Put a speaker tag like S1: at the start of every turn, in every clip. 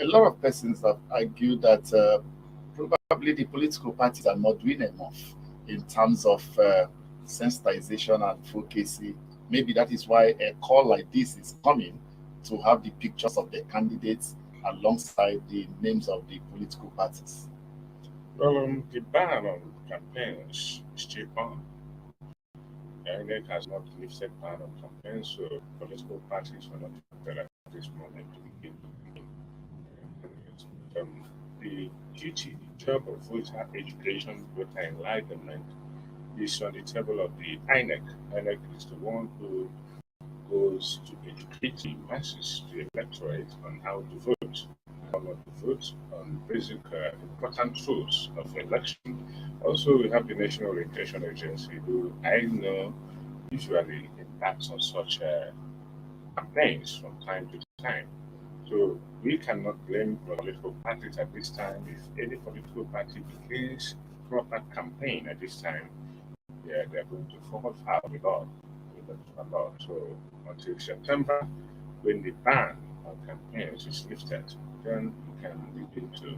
S1: A lot of persons have argued that probably the political parties are not doing enough in terms of sensitization and advocacy. Maybe that is why a call like this is coming to have the pictures of the candidates alongside the names of the political parties.
S2: Well, the ban on campaigns is still on. INEC has not lifted ban on campaigns, so political parties were not affected at this moment to begin. The duty, the job of voter education, voter enlightenment is on the table of the INEC. INEC is the one who goes to educate the masses, the electorate, on how to vote, how not to vote, on basic important truths of election. Also, we have the National Orientation Agency, who I know usually impacts on such campaigns from time to time. So we cannot blame political parties at this time. If any political party begins proper campaign at this time, yeah, they're going to fall foul with the law. So until September, when the ban on campaigns is lifted, then we can begin to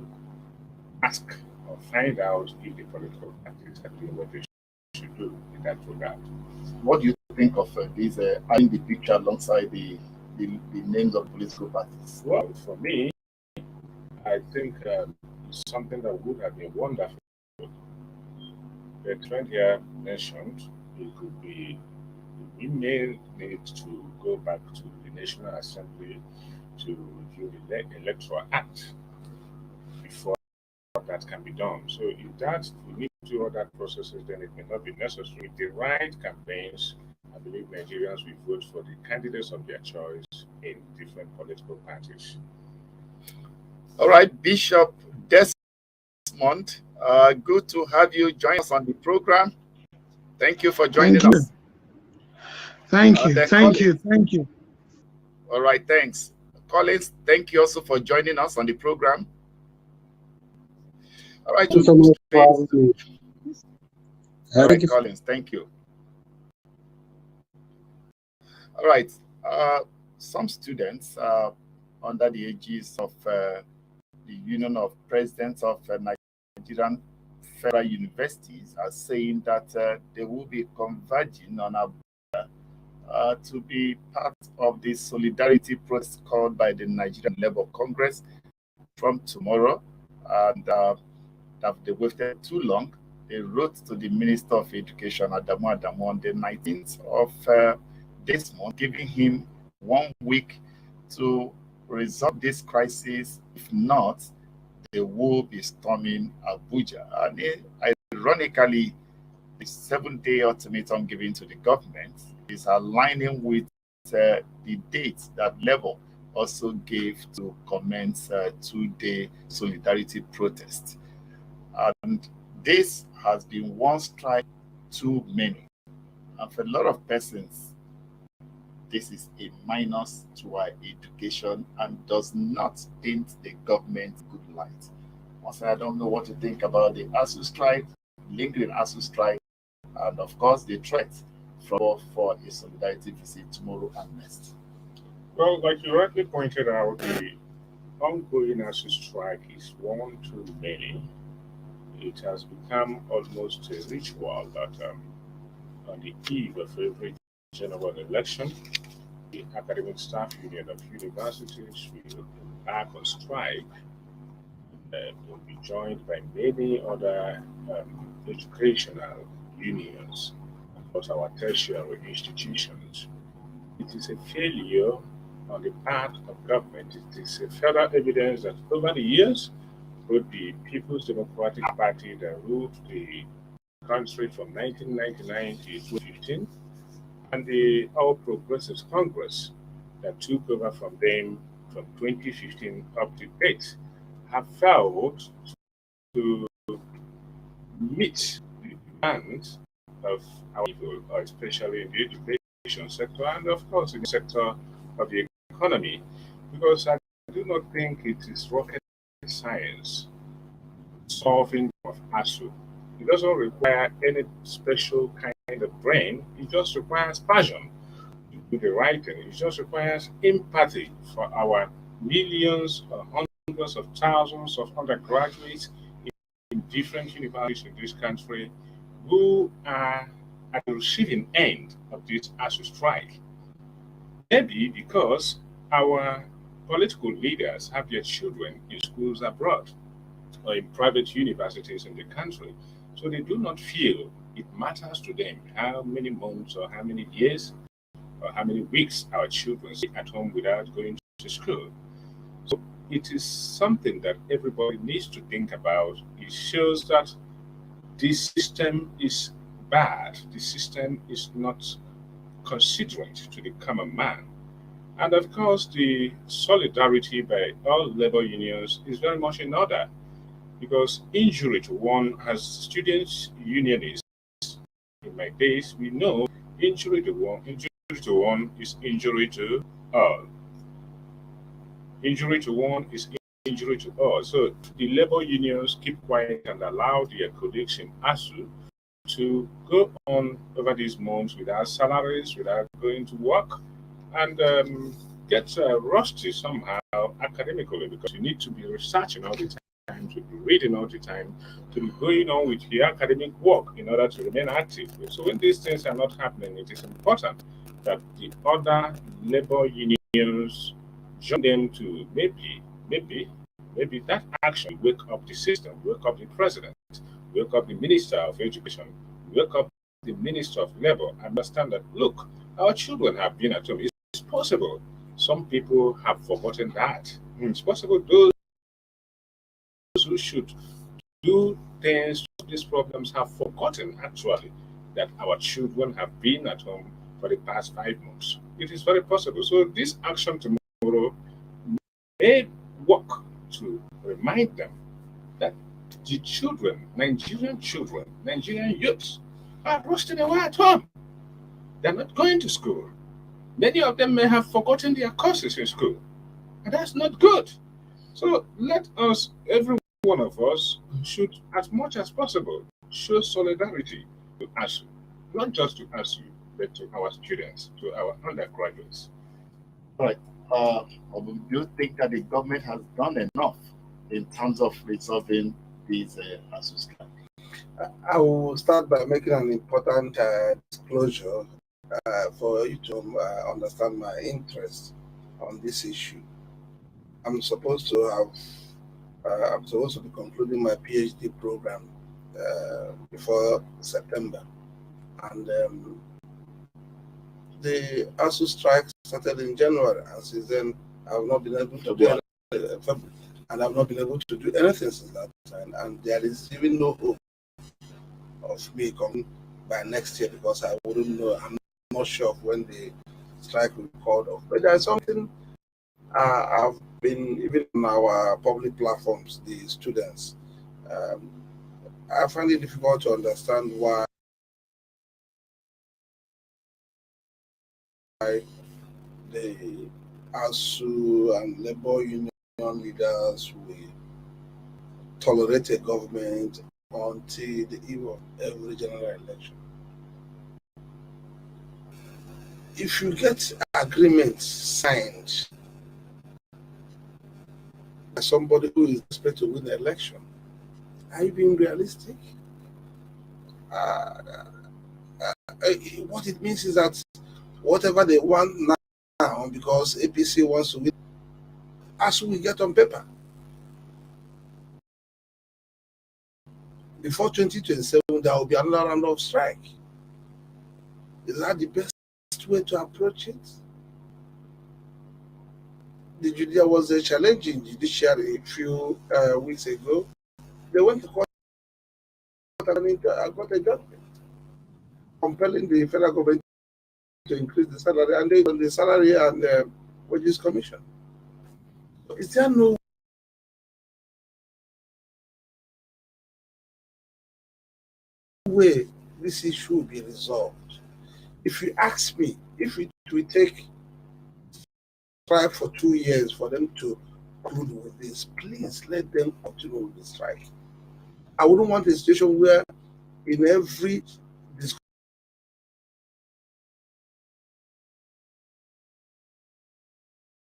S2: ask or find out if the political parties are doing what they should do in that regard.
S1: What do you think of this adding the picture alongside the names of political parties?
S2: Well, for me, I think it's something that would have been wonderful. The trend here mentioned, it could be, we may need to go back to the National Assembly to review the Electoral Act before that can be done. So if that, we need to do all that processes, then it may not be necessary. With the right campaigns, I believe Nigerians will vote for the candidates of their choice in different political parties.
S1: All right, Bishop Desmond, good to have you join us on the program. Thank you for joining us.
S3: Thank you.
S1: All right, thanks. Collins, thank you also for joining us on the program. All right, Collins, thank you. All right, some students under the aegis of the Union of Presidents of Nigerian Federal Universities are saying that they will be converging on Abuja to be part of the solidarity protest called by the Nigerian Labour Congress from tomorrow. And that they waited too long. They wrote to the Minister of Education, Adamu Adamu, on the 19th of this month, giving him 1 week to resolve this crisis. If not, they will be storming Abuja. And ironically, the 7-day ultimatum given to the government is aligning with the date that Labour also gave to commence 2-day solidarity protest. And this has been one strike too many. And for a lot of persons, this is a minus to our education and does not paint the government good light. Also, I don't know what to think about the ASU strike, lingering ASU strike, and of course the threat for a solidarity visit tomorrow and next.
S2: Well, like you rightly pointed out, the ongoing ASU strike is one too many. It has become almost a ritual that on the eve of every general election, the Academic Staff Union of universities will embark on strike. Will be joined by many other educational unions across our tertiary institutions. It is a failure on the part of government. It is a further evidence that over the years, both the People's Democratic Party that ruled the country from 1999 to 2015 and the All Progressives Congress that took over from them from 2015 up to date have failed to meet the demands of our people, especially in the education sector and of course in the sector of the economy, because I do not think it is rocket science solving of ASU. It doesn't require any special kind of brain. It just requires passion to do the right thing. It just requires empathy for our millions or hundreds of thousands of undergraduates in different universities in this country who are at the receiving end of this ASU strike. Maybe because our political leaders have their children in schools abroad or in private universities in the country. So they do not feel it matters to them how many months or how many years or how many weeks our children stay at home without going to school. So it is something that everybody needs to think about. It shows that this system is bad. The system is not considerate to the common man. And of course, the solidarity by all labor unions is very much in order because injury to one, as students unionists in my days, we know injury to one is injury to all. Injury to one is injury to all. So the labor unions keep quiet and allow their colleagues in ASU to go on over these months without salaries, without going to work, and get rusty somehow academically because you need to be researching all the time, to be reading all the time, to be going on with your academic work in order to remain active. So when these things are not happening, it is important that the other labor unions join them to maybe that action wake up the system, wake up the president, wake up the minister of education, wake up the minister of labor, and understand that look, our children have been at home. It's possible some people have forgotten that. It's possible those who should do things to these problems have forgotten actually that our children have been at home for the past 5 months. It is very possible. So this action tomorrow may work to remind them that the children, Nigerian youths, are rusting away at home. They're not going to school. Many of them may have forgotten their courses in school, and that's not good. So let us, every one of us, should, as much as possible, show solidarity to ASU, not just to ASU, but to our students, to our undergraduates.
S1: Right. Do you think that the government has done enough in terms of resolving these ASU strike?
S4: I will start by making an important disclosure for you to understand my interest on this issue. I'm supposed to be concluding my PhD program before September, and the ASU strike started in January, and since then I've not been able to do anything, and I've not been able to do anything since that time, and there is even no hope of me coming by next year because I wouldn't know. I'm not sure of when the strike will be called off. But there's something I've been, even on our public platforms, the students, I find it difficult to understand why the ASU and labor union leaders will tolerate a government until the eve of every general election. If you get agreements signed by somebody who is expected to win the election, are you being realistic? What it means is that whatever they want now, because APC wants to win, ASU will get on paper. Before 2027, there will be another round of strike. Is that the best way to approach it? There was a challenge in judiciary a few weeks ago. They went to court and got a judgment compelling the federal government to increase the salary, and they on the salary and wages commission. So is there no way this issue will be resolved? If you ask me, if it will take strike for 2 years for them to conclude with this, please let them continue with the strike. I wouldn't want a situation where in every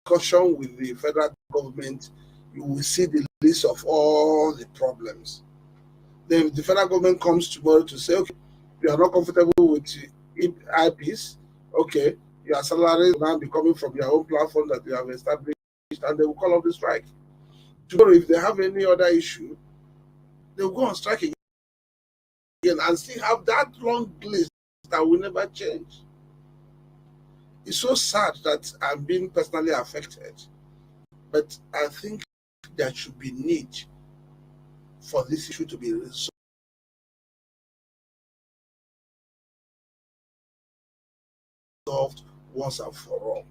S4: discussion with the federal government, you will see the list of all the problems. Then if the federal government comes tomorrow to say, okay, you are not comfortable with IPs, okay, your salary will now be coming from your own platform that you have established, and they will call off the strike. Tomorrow, if they have any other issue, they will go on strike again and still have that long list that will never change. It's so sad that I'm being personally affected, but I think there should be need for this issue to be resolved once and for all.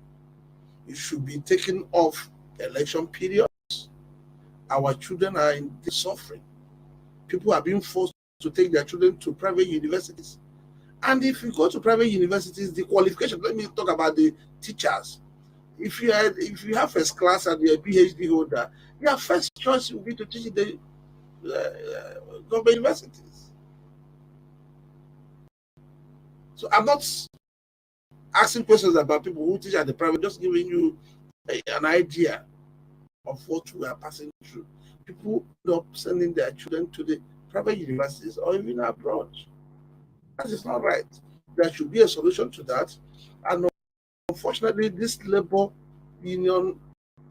S4: It should be taken off election periods. Our children are in suffering. People are being forced to take their children to private universities. And if you go to private universities, the qualification, let me talk about the teachers. If you have first class and you're a PhD holder, your first choice will be to teach in the government universities. So I'm not asking questions about people who teach at the private, just giving you an idea of what we are passing through. People end up sending their children to the private universities or even abroad. That is not right. There should be a solution to that. And unfortunately, this labor union,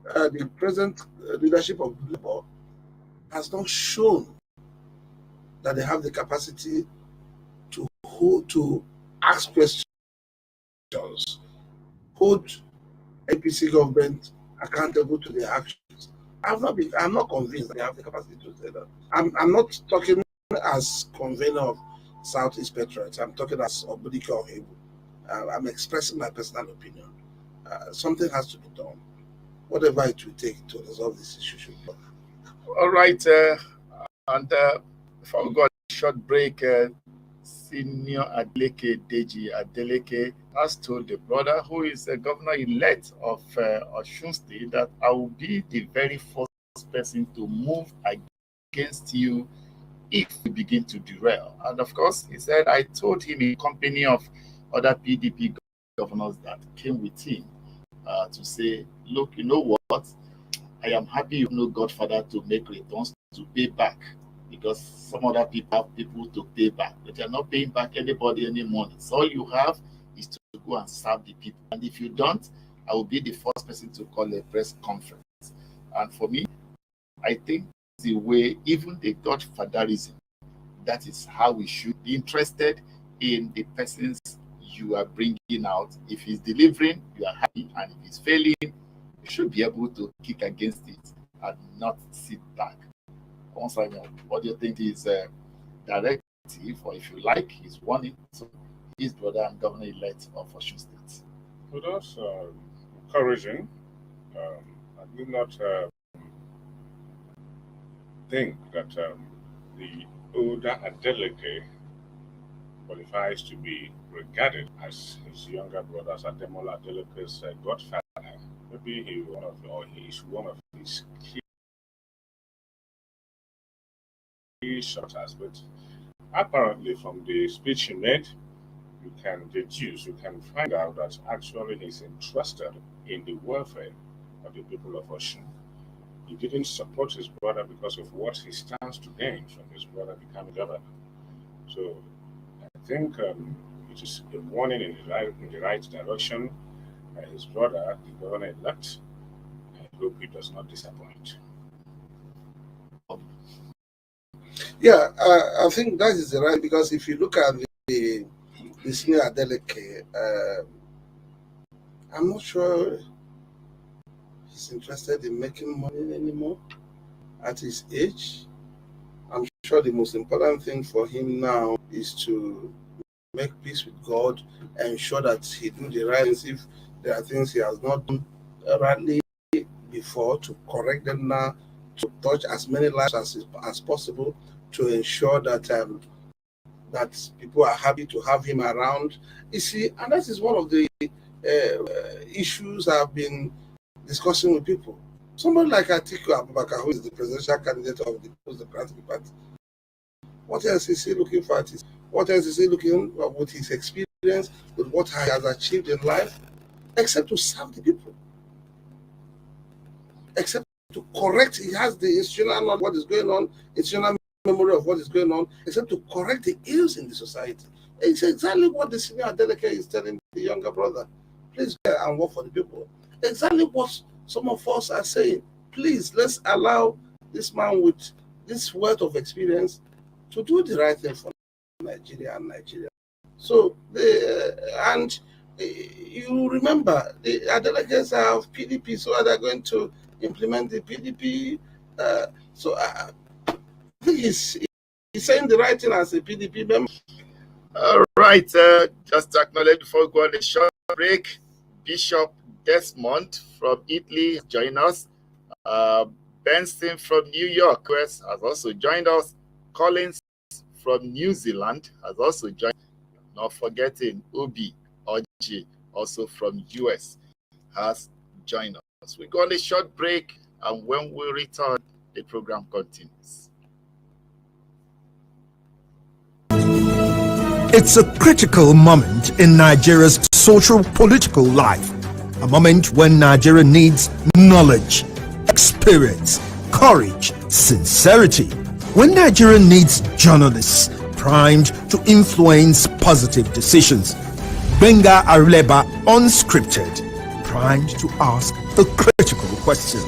S4: the present leadership of labor, has not shown that they have the capacity to ask questions, hold APC government accountable to their actions. I'm not convinced that they have the capacity to say that. I'm not talking as convener of Southeast Patriots. I'm talking as Obidike of Hebu. I'm expressing my personal opinion. Something has to be done. Whatever it will take to resolve this issue should be done.
S1: All right. And before we go on a short break, Senior Adeleke Deji Adeleke has told the brother who is the governor-elect of Osun State that I will be the very first person to move against you if you begin to derail. And of course, he said, I told him in company of other PDP governors that came with him to say, look, you know what? I am happy you know Godfather to make returns to pay back, because some other people have people to pay back, but you're not paying back anybody any money. So all you have is to go and serve the people. And if you don't, I will be the first person to call a press conference. And for me, I think the way, even the Godfatherism, that is how we should be interested in the persons you are bringing out. If he's delivering, you are happy, and if he's failing, you should be able to kick against it and not sit back. Once I know, what do you think is directive, or if you like, his warning to his brother and governor-elect of Osun State?
S2: Well, that's encouraging. I do not think that the older Adeleke qualifies to be regarded as his younger brother's Ademola Adeleke's godfather. Maybe he is one of his key supporters, but apparently from the speech he made, you can find out that actually he's interested in the welfare of the people of Osun. He didn't support his brother because of what he stands to gain from his brother becoming governor. So I think it is a warning in the right direction. His brother, the governor-elect, I hope he does not disappoint.
S4: Yeah, I think that is the right, because if you look at the senior Adeleke, I'm not sure he's interested in making money anymore at his age. I'm sure the most important thing for him now is to make peace with God and ensure that he do the right things. If there are things he has not done rightly before, to correct them now, to touch as many lives as possible, to ensure that that people are happy to have him around. You see, and that is one of the issues I've been discussing with people. Somebody like ATIKUlates, who is the presidential candidate of the People's Democratic Party, what else is he looking for? What else is he looking for with his experience, with what he has achieved in life, except to serve the people? Except to correct. He has the institutional knowledge of what is going on, institutional memory of what is going on, except to correct the ills in the society. It's exactly what the senior delegate is telling the younger brother. Please go and work for the people. Exactly what some of us are saying. Please, let's allow this man with this wealth of experience to do the right thing for Nigeria and Nigeria. So, you remember, the delegates have PDP, so they're going to implement the PDP. So I think he's saying the right thing as a PDP member.
S1: All right, just to acknowledge before we go on a short break, Bishop Desmond from Italy joined us. Benson from New York, US, has also joined us. Collins from New Zealand has also joined. Not forgetting Obi Oji, also from US, has joined us. We go on a short break, and when we return, the program continues.
S5: It's a critical moment in Nigeria's social-political life, a moment when Nigeria needs knowledge, experience, courage, sincerity. When Nigeria needs journalists primed to influence positive decisions. Benga Aruleba Unscripted, primed to ask the critical question.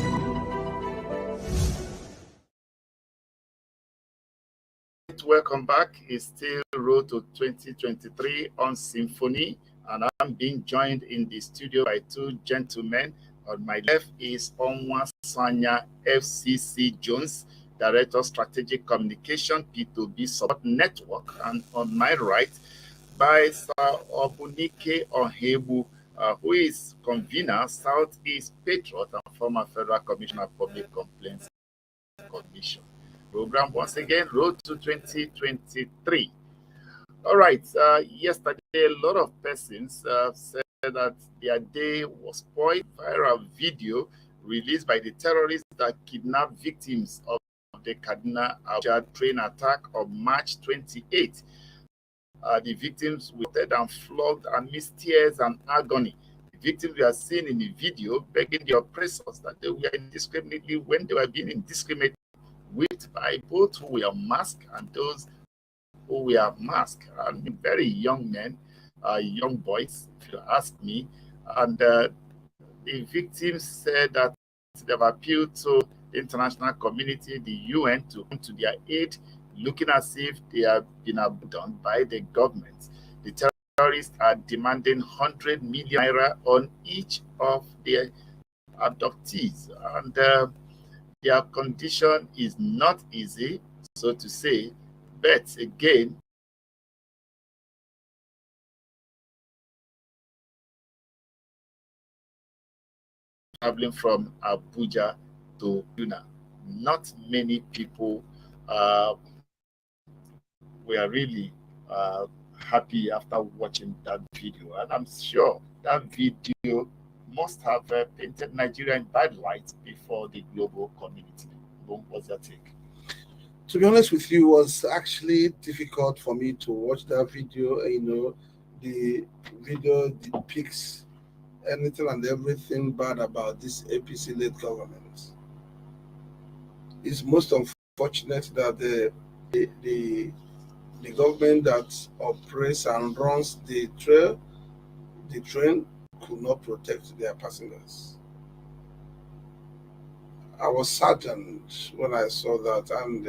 S1: Welcome back. It's still Road to 2023 on Symphony, and I'm being joined in the studio by two gentlemen. On my left is Onwasanya FCC Jones, Director of Strategic Communication, P2B Support Network, and on my right by Sir Obunike Onhebu, who is convener, Southeast Patriot, and former Federal Commissioner of Public Complaints Commission. Program once again, Road to 2023. All right, yesterday a lot of persons said that their day was spoiled. Viral video released by the terrorists that kidnapped victims of the Kaduna Abuja train attack on March 28. The victims were dead and flogged amidst tears and agony. The victims were seen in the video begging the oppressors that they were indiscriminately, when they were being indiscriminately whipped by both who were masked and those who were masked, and very young men, young boys, if you ask me. And the victims said that they've appealed to the international community, the UN, to come to their aid, looking as if they have been abandoned by the government. The terrorists are demanding 100 million naira on each of their abductees, and their condition is not easy, so to say, but again, traveling from Abuja to Kaduna, not many people were really happy after watching that video, and I'm sure that video must have painted Nigeria in bad light before the global community. What's your take?
S4: To be honest with you, it was actually difficult for me to watch that video. You know, the video depicts anything and everything bad about this APC-led government. It's most unfortunate that the government that operates and runs the train could not protect their passengers. I was saddened when I saw that, and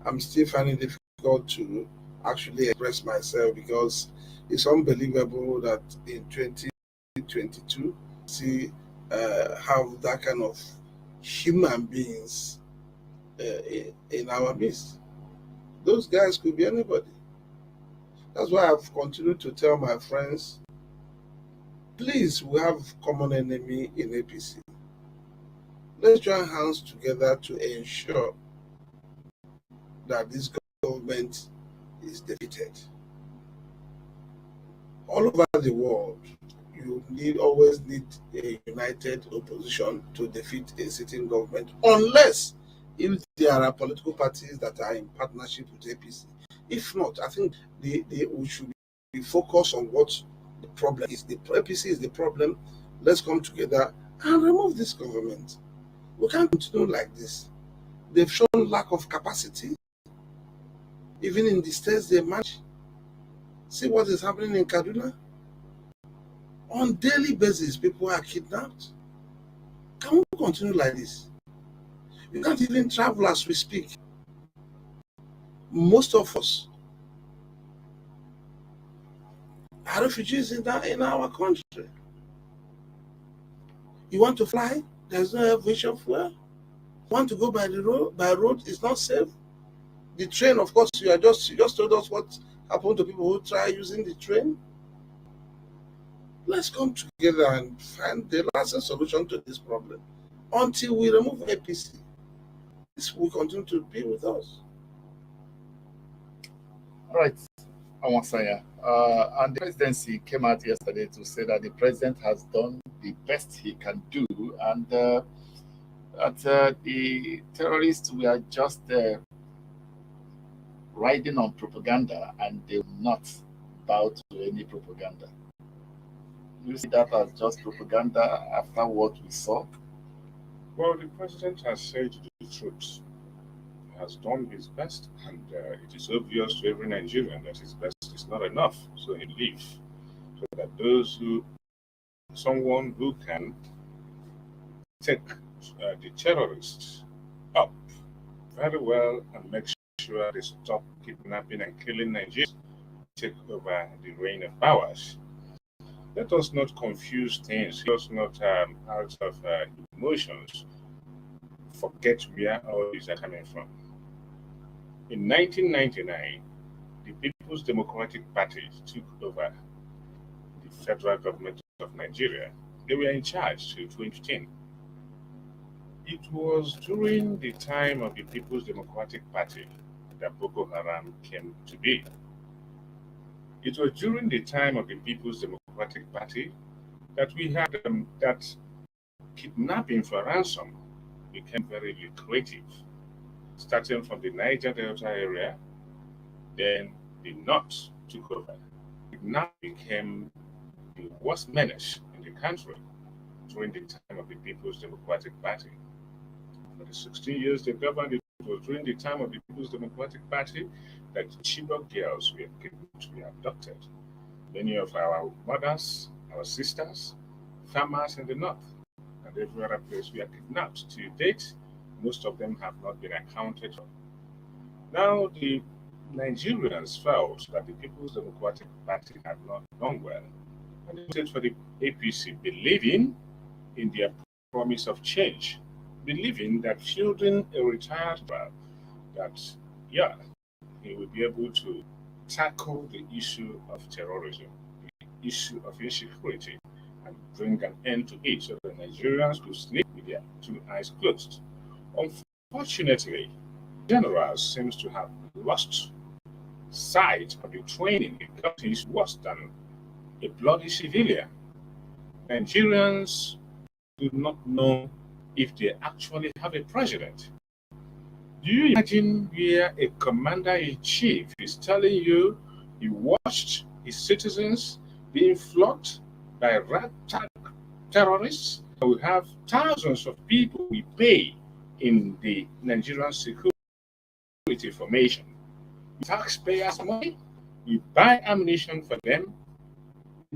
S4: I'm still finding it difficult to actually express myself, because it's unbelievable that in 2022 see have that kind of human beings in our midst. Those guys could be anybody. That's why I've continued to tell my friends, please, we have common enemy in APC. Let's join hands together to ensure that this government is defeated. All over the world, you always need a united opposition to defeat a sitting government, unless if there are political parties that are in partnership with APC. If not, I think we should be focused on what the problem is. The APC is the problem. Let's come together and remove this government. We can't continue like this. They've shown lack of capacity. Even in the states they manage. See what is happening in Kaduna? On daily basis, people are kidnapped. Can we continue like this? You can't even travel as we speak. Most of us are refugees in our country. You want to fly? There's no aviation fuel. You want to go by the road? By road, it's not safe. The train, of course, you just told us what happened to people who try using the train. Let's come together and find the lasting solution to this problem. Until we remove APC, this will continue to be with us.
S1: All right, Awasanya. And the presidency came out yesterday to say that the president has done the best he can do, and that the terrorists were just riding on propaganda, and they will not bow to any propaganda. You see that as just propaganda after what we saw?
S2: Well, the president has said the truth. He has done his best, and it is obvious to every Nigerian that his best is not enough. So he leaves, so that someone who can take the terrorists up very well and make sure they stop kidnapping and killing Nigerians, take over the reign of powers. Let us not confuse things. Let us not, out of emotions, forget where all these are coming from. In 1999, the People's Democratic Party took over the federal government of Nigeria. They were in charge till 2010. It was during the time of the People's Democratic Party that Boko Haram came to be. It was during the time of the People's Democratic Party that we had that kidnapping for ransom became very lucrative, starting from the Niger Delta area. Then the North took over. Kidnapping became the worst menace in the country during the time of the People's Democratic Party. For the 16 years they governed, it was during the time of the People's Democratic Party that Chibok girls were kidnapped, were abducted. Many of our mothers, our sisters, farmers in the north, and every other place were kidnapped. To date, most of them have not been accounted for. Now, the Nigerians felt that the People's Democratic Party had not done well, and they voted for the APC, believing in their promise of change, believing that fielding a retired man, that, yeah, he will be able to tackle the issue of terrorism, the issue of insecurity, and bring an end to it so that Nigerians could sleep with their two eyes closed. Unfortunately, generals seems to have lost sight of the training because he's worse than a bloody civilian. Nigerians do not know if they actually have a president. Do you imagine where a commander-in-chief is telling you he watched his citizens being flogged by ragtag terrorists? We have thousands of people we pay in the Nigerian security formation. Taxpayers' money, we buy ammunition for them,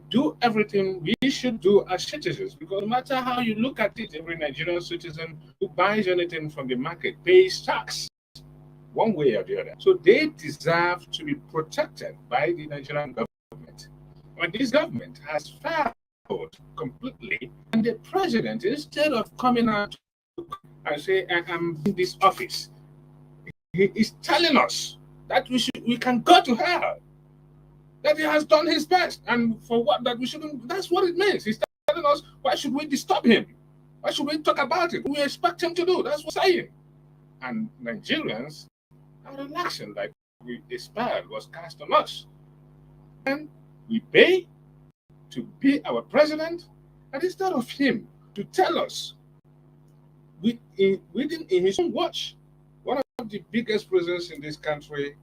S2: do everything we should do as citizens, because no matter how you look at it, every Nigerian citizen who buys anything from the market pays tax one way or the other. So they deserve to be protected by the Nigerian government. But this government has failed completely, and the president, instead of coming out and say, I'm in this office, he is telling us that we can go to hell, that he has done his best, and for what, that we shouldn't. That's what it means. He's telling us, why should we disturb him? Why should we talk about it? We expect him to do. That's what he's saying. And Nigerians are relaxing, like the spell was cast on us. And we pay to be our president, and instead of him to tell us, within his own watch, one of the biggest prisons in this country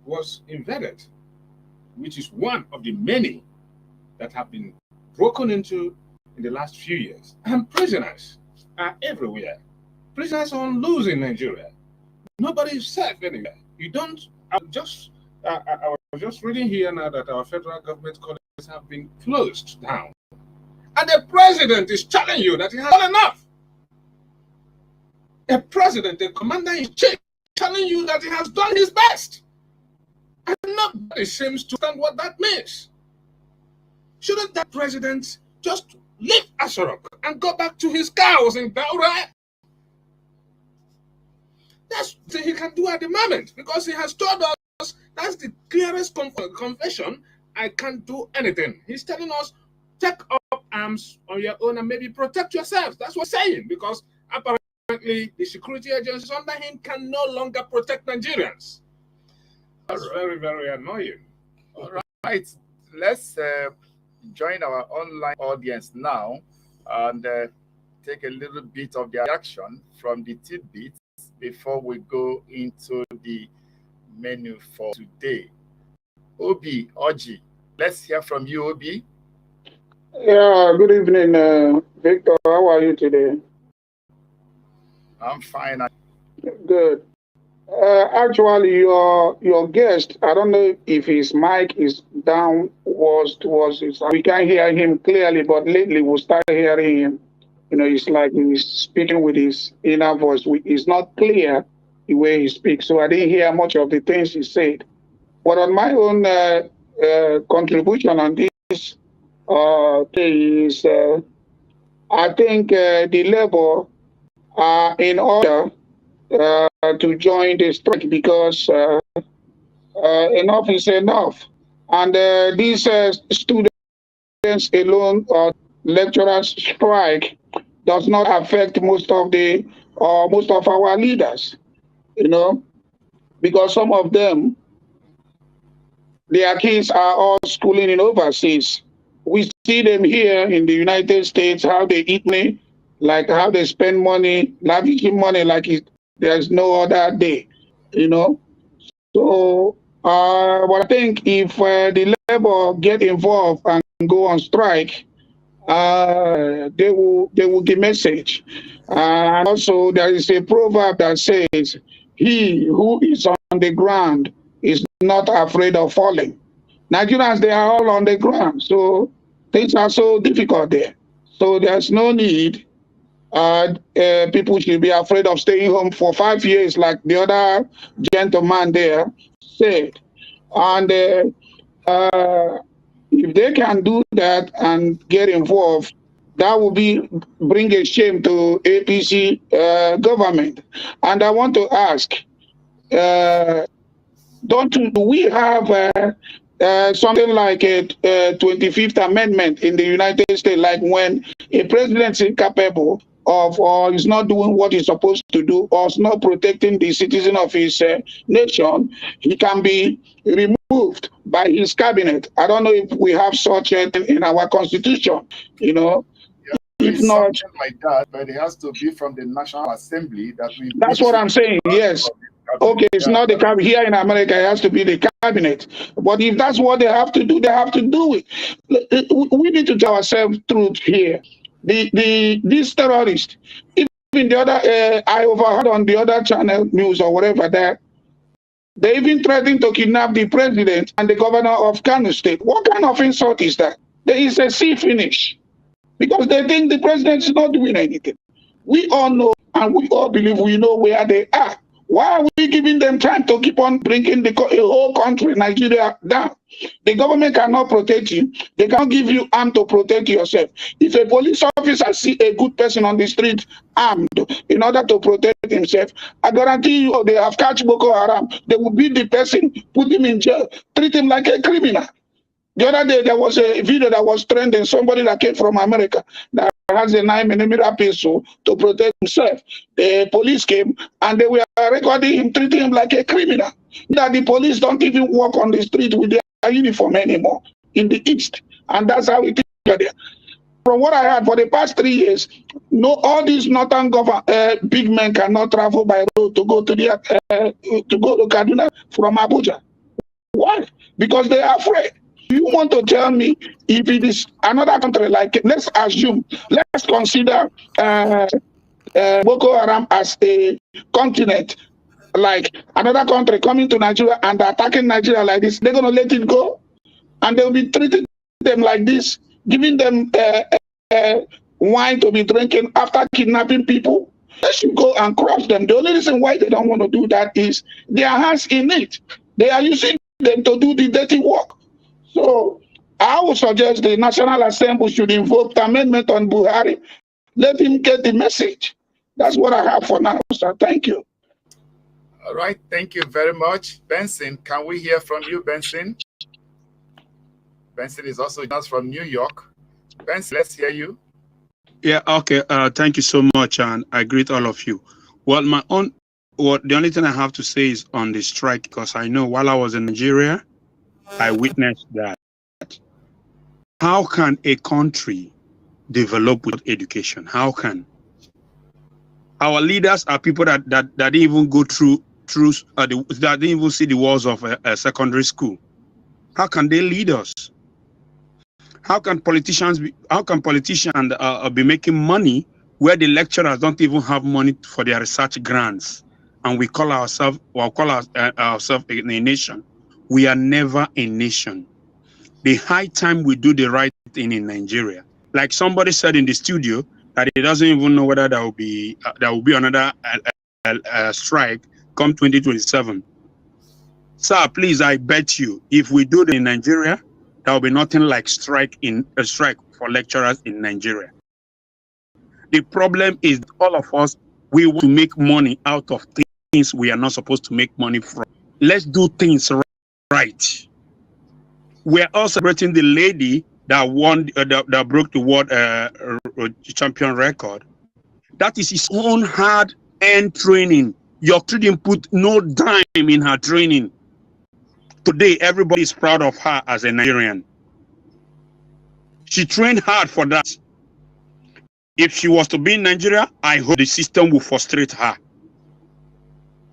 S2: was invaded, which is one of the many that have been broken into in the last few years. And prisoners are everywhere. Prisoners are on loose in Nigeria. Nobody is safe anywhere. You don't. I was just reading here now that our federal government colleges have been closed down, and the president is telling you that he has done enough. A president, a commander-in-chief, telling you that he has done his best, and nobody seems to understand what that means. Shouldn't that president just leave Asarok and go back to his cows in Daura? That's what he can do at the moment, because he has told us that's the clearest confession. I can't do anything. He's telling us, take up arms on your own and maybe protect yourselves. That's what he's saying, because apparently the security agencies under him can no longer protect Nigerians. That's very, very annoying.
S1: All right. Let's join our online audience now and take a little bit of their reaction from the tidbits before we go into the menu for today. Oji, let's hear from you, Obi.
S6: Yeah, good evening, Victor. How are you today?
S1: I'm fine.
S6: Good. Actually, your guest, I don't know if his mic is down towards his. We can't hear him clearly, but lately we start hearing him. You know, it's like he's speaking with his inner voice. It's not clear the way he speaks, so I didn't hear much of the things he said. But on my own contribution on this thing is, I think the Labour are in order to join the strike, because enough is enough. And these students alone or lecturers strike does not affect most of our leaders, you know, because some of them, their kids are all schooling in overseas. We see them here in the United States, how they eat money, like how they spend money, lavishing money like there's no other day, you know. So, but I think if the Labour get involved and go on strike, they will give message. And also, there is a proverb that says, "He who is on the ground is not afraid of falling." Nigerians, they are all on the ground, so things are so difficult there. So there's no need. People should be afraid of staying home for 5 years, like the other gentleman there said. And if they can do that and get involved, that will bring a shame to APC government. And I want to ask, do we have something like a 25th Amendment in the United States, like when a president is incapable of or is not doing what he's supposed to do, or is not protecting the citizen of his nation, he can be removed by his cabinet. I don't know if we have such a thing in our constitution, you know.
S1: If not, something like that, but it has to be from the National Assembly.
S6: That's what I'm saying. Yes. Okay, it's not the cabinet. Here in America, it has to be the cabinet. But if that's what they have to do, they have to do it. We need to tell ourselves truth here. These terrorists, even the other, I overheard on the other channel news or whatever that they even threatened to kidnap the president and the governor of Kano State. What kind of insult is that? There is a sea finish, because they think the president is not doing anything. We all know and we all believe we know where they are. Why are we giving them time to keep on bringing the whole country, Nigeria, down? The government cannot protect you. They cannot give you arm to protect yourself. If a police officer see a good person on the street armed in order to protect himself, I guarantee you they have catch Boko Haram. They will beat the person, put him in jail, treat him like a criminal. The other day, there was a video that was trending, somebody that came from America that has a 9mm pistol to protect himself. The police came and they were recording him, treating him like a criminal. That the police don't even walk on the street with their uniform anymore in the East. And that's how it is there. From what I heard, for the past 3 years, all these northern big men cannot travel by road to go to Kaduna from Abuja. Why? Because they are afraid. You want to tell me if it is another country, like let's consider Boko Haram as a continent, like another country coming to Nigeria and attacking Nigeria like this, they're going to let it go? And they'll be treating them like this, giving them wine to be drinking after kidnapping people? They should go and crush them. The only reason why they don't want to do that is their hands in it. They are using them to do the dirty work. So I would suggest the National Assembly should invoke the amendment on Buhari. Let him get the message. That's what I have for now, sir. Thank you.
S1: All right. Thank you very much. Benson, can we hear from you, Benson? Benson is also joining us from New York. Benson, let's hear you.
S7: Yeah, okay. Thank you so much, and I greet all of you. Well, the only thing I have to say is on the strike, because I know while I was in Nigeria, I witnessed that. How can a country develop without education? How can? Our leaders are people that didn't even go through that didn't even see the walls of a secondary school. How can they lead us? How can politicians be making money where the lecturers don't even have money for their research grants, and we call ourselves a nation? We are never a nation. The high time we do the right thing in Nigeria. Like somebody said in the studio that he doesn't even know whether there will be another strike come 2027. Sir, please, I bet you, if we do it in Nigeria, there will be nothing like strike for lecturers in Nigeria. The problem is all of us, we want to make money out of things we are not supposed to make money from. Let's do things right. We are also celebrating the lady that won, that broke the world champion record. That is his own hard-earned training. Your trading put no dime in her training. Today, everybody is proud of her as a Nigerian. She trained hard for that. If she was to be in Nigeria, I hope the system will frustrate her.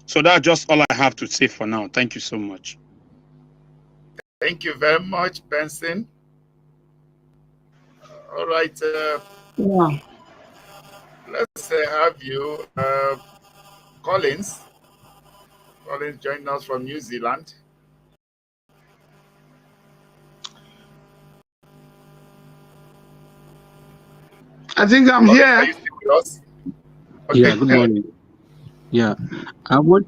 S7: So that's just all I have to say for now. Thank you so much.
S1: Thank you very much, Benson. All right.
S3: Yeah.
S1: Let's have you, Collins. Collins joining us from New Zealand.
S3: I think I'm
S1: Collins,
S3: here.
S1: are you still with us? Okay.
S8: Yeah, good morning. Yeah, I'm going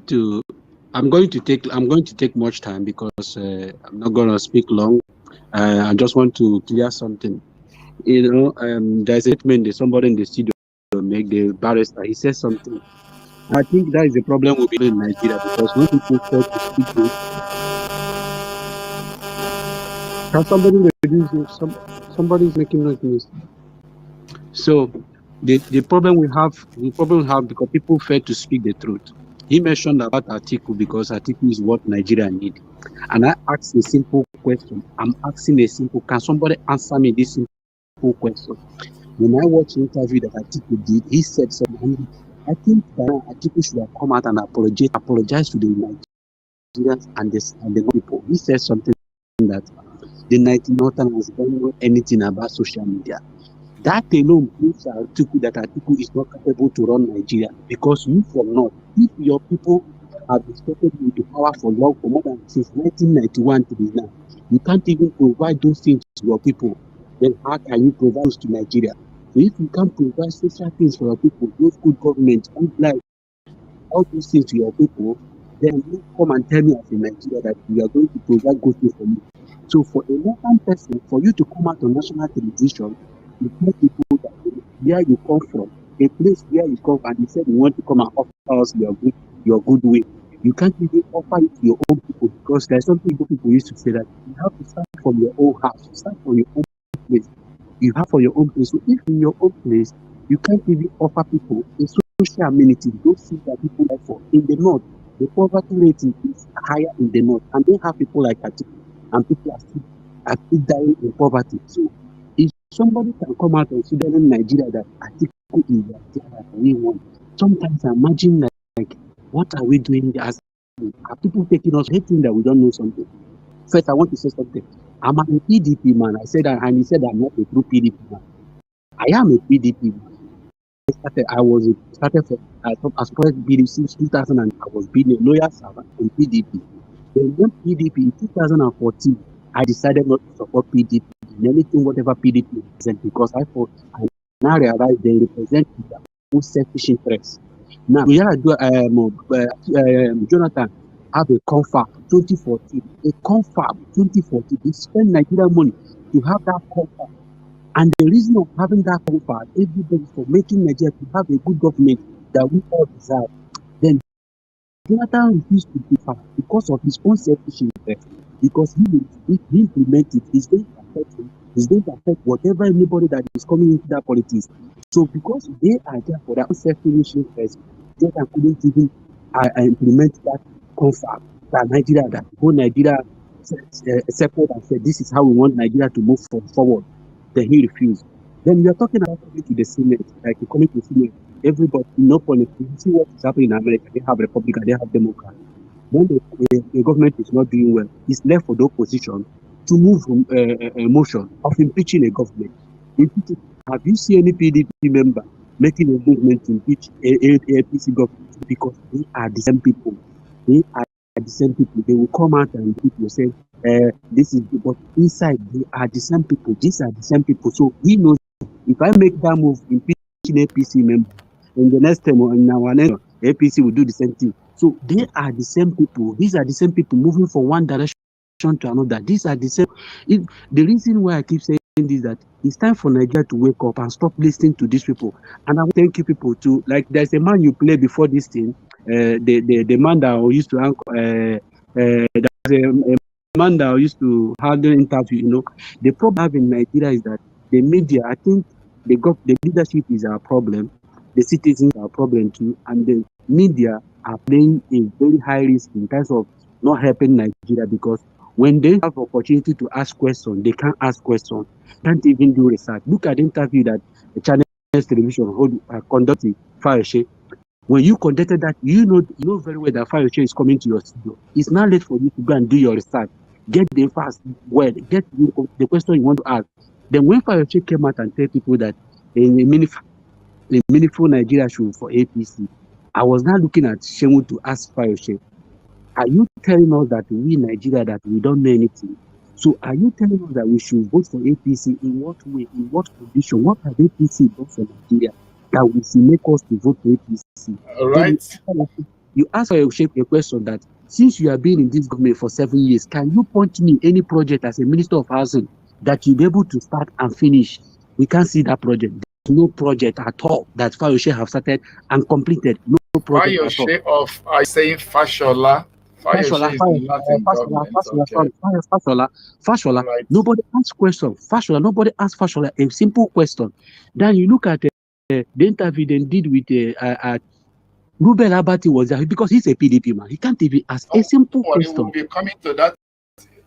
S8: to take much time because I'm not going to speak long. I just want to clear something. There's a statement that somebody in the studio make, the barrister. He says something. I think that is the problem with people in Nigeria, because when people try to speak to, can somebody reduce it? Somebody is making noise. So the problem we have because people fail to speak the truth. He mentioned about Atiku because Atiku is what Nigeria need. And I asked a simple question. Can somebody answer me this simple question? When I watched the interview that Atiku did, he said something. I think that Atiku should have come out and apologize to the Nigerians and the people. He said something that the Northerners don't know anything about social media. That alone proves that Atiku is not capable to run Nigeria, because you from North, if your people have been expected into power for more than since 1991 to be now, you can't even provide those things to your people. Then how can you provide those to Nigeria? So if you can't provide social things for your people, those good government, good life, all those things to your people, then you come and tell me as a Nigeria that we are going to provide good things for you. So for a Northern person, for you to come out on national television, you tell people that where you come from, a place where you come, and you said you want to come and offer us your good way. You can't even offer it to your own people, because there's something people used to say that you have to start from your own house, start from your own place. You have for your own place. So if in your own place, you can't even offer people a social amenity, those things that people like for. In the North, the poverty rate is higher in the North, and they have people like Atiku, and people are still dying in poverty. So if somebody can come out and say in Nigeria that Atiku is that we want, sometimes I imagine like what are we doing as? Are people taking us hating that we don't know something? First, I want to say something. I'm a PDP man. I said that, and he said I'm not a true PDP man. I am a PDP man. I supported PDP since 2000, and I was being a loyal servant in PDP. Then when PDP in 2014, I decided not to support PDP in anything whatever PDP represent, because I now realize they represent their own selfish interests. Now we had Jonathan have a confab 2014, a confab 2014. They spend Nigerian money to have that confab. And the reason of having that confab, everybody for making Nigeria to have a good government that we all desire. Then Jonathan refused to do that because of his own selfish interest. Because if he implements it, it's going to affect him. It's going to affect whatever anybody that is coming into that politics. So because they are there for their own selfish interest, Jonathan couldn't even implement that confab that Nigeria, that whole Nigeria accepted and said, this is how we want Nigeria to move forward. Then he refused. Then we are talking about coming to the Senate, like coming to the Senate. Everybody, no politics. You see what is happening in America. They have Republican, they have Democrat. When the government is not doing well, it's left for the opposition to move a motion of impeaching a government. Have you seen any PDP member making a movement to impeach a APC government? Because they are the same people. They are the same people. They will come out and people say, this is, but inside they are the same people. These are the same people. So he knows if I make that move, impeaching APC member, in the next time in our next APC will do the same thing. So they are the same people. These are the same people moving from one direction to another. These are the same. The reason why I keep saying this is that it's time for Nigeria to wake up and stop listening to these people. And I thank you people too. Like there's a man you play before this thing. The man that used to there's a man that used to handle interview. You know, the problem in Nigeria is that the media. I think the leadership is our problem. The citizens are a problem too, and the media are playing a very high risk in terms of not helping Nigeria, because when they have opportunity to ask questions, they can't ask questions, can't even do research. Look at the interview that the Chinese television conducted Fayose. When you conducted that, you know very well that Fayose is coming to your studio. It's not late for you to go and do your research. Get the fast word, get the question you want to ask. Then when Fayose came out and tell people that in a meaningful Nigeria show for APC, I was now looking at Shemu to ask Fayose, are you telling us that we in Nigeria that we don't know anything? So are you telling us that we should vote for APC? In what way? In what condition? What have APC done for Nigeria that will make us to vote for APC?
S1: All right.
S8: You ask Fayose a question that since you have been in this government for 7 years, can you point me any project as a Minister of Housing that you'll be able to start and finish? We can't see that project. No project at all that Fayose have started and completed. No project at all.
S1: Fayose of I saying Fashola. Fayose is not in government.
S8: Fashola.
S1: Right.
S8: Nobody asks question. Fashola. Nobody asks Fashola a simple question. Then you look at the interview they did with Ruben Abati was there because he's a PDP man. He can't even ask a simple question.
S1: We'll be coming to that.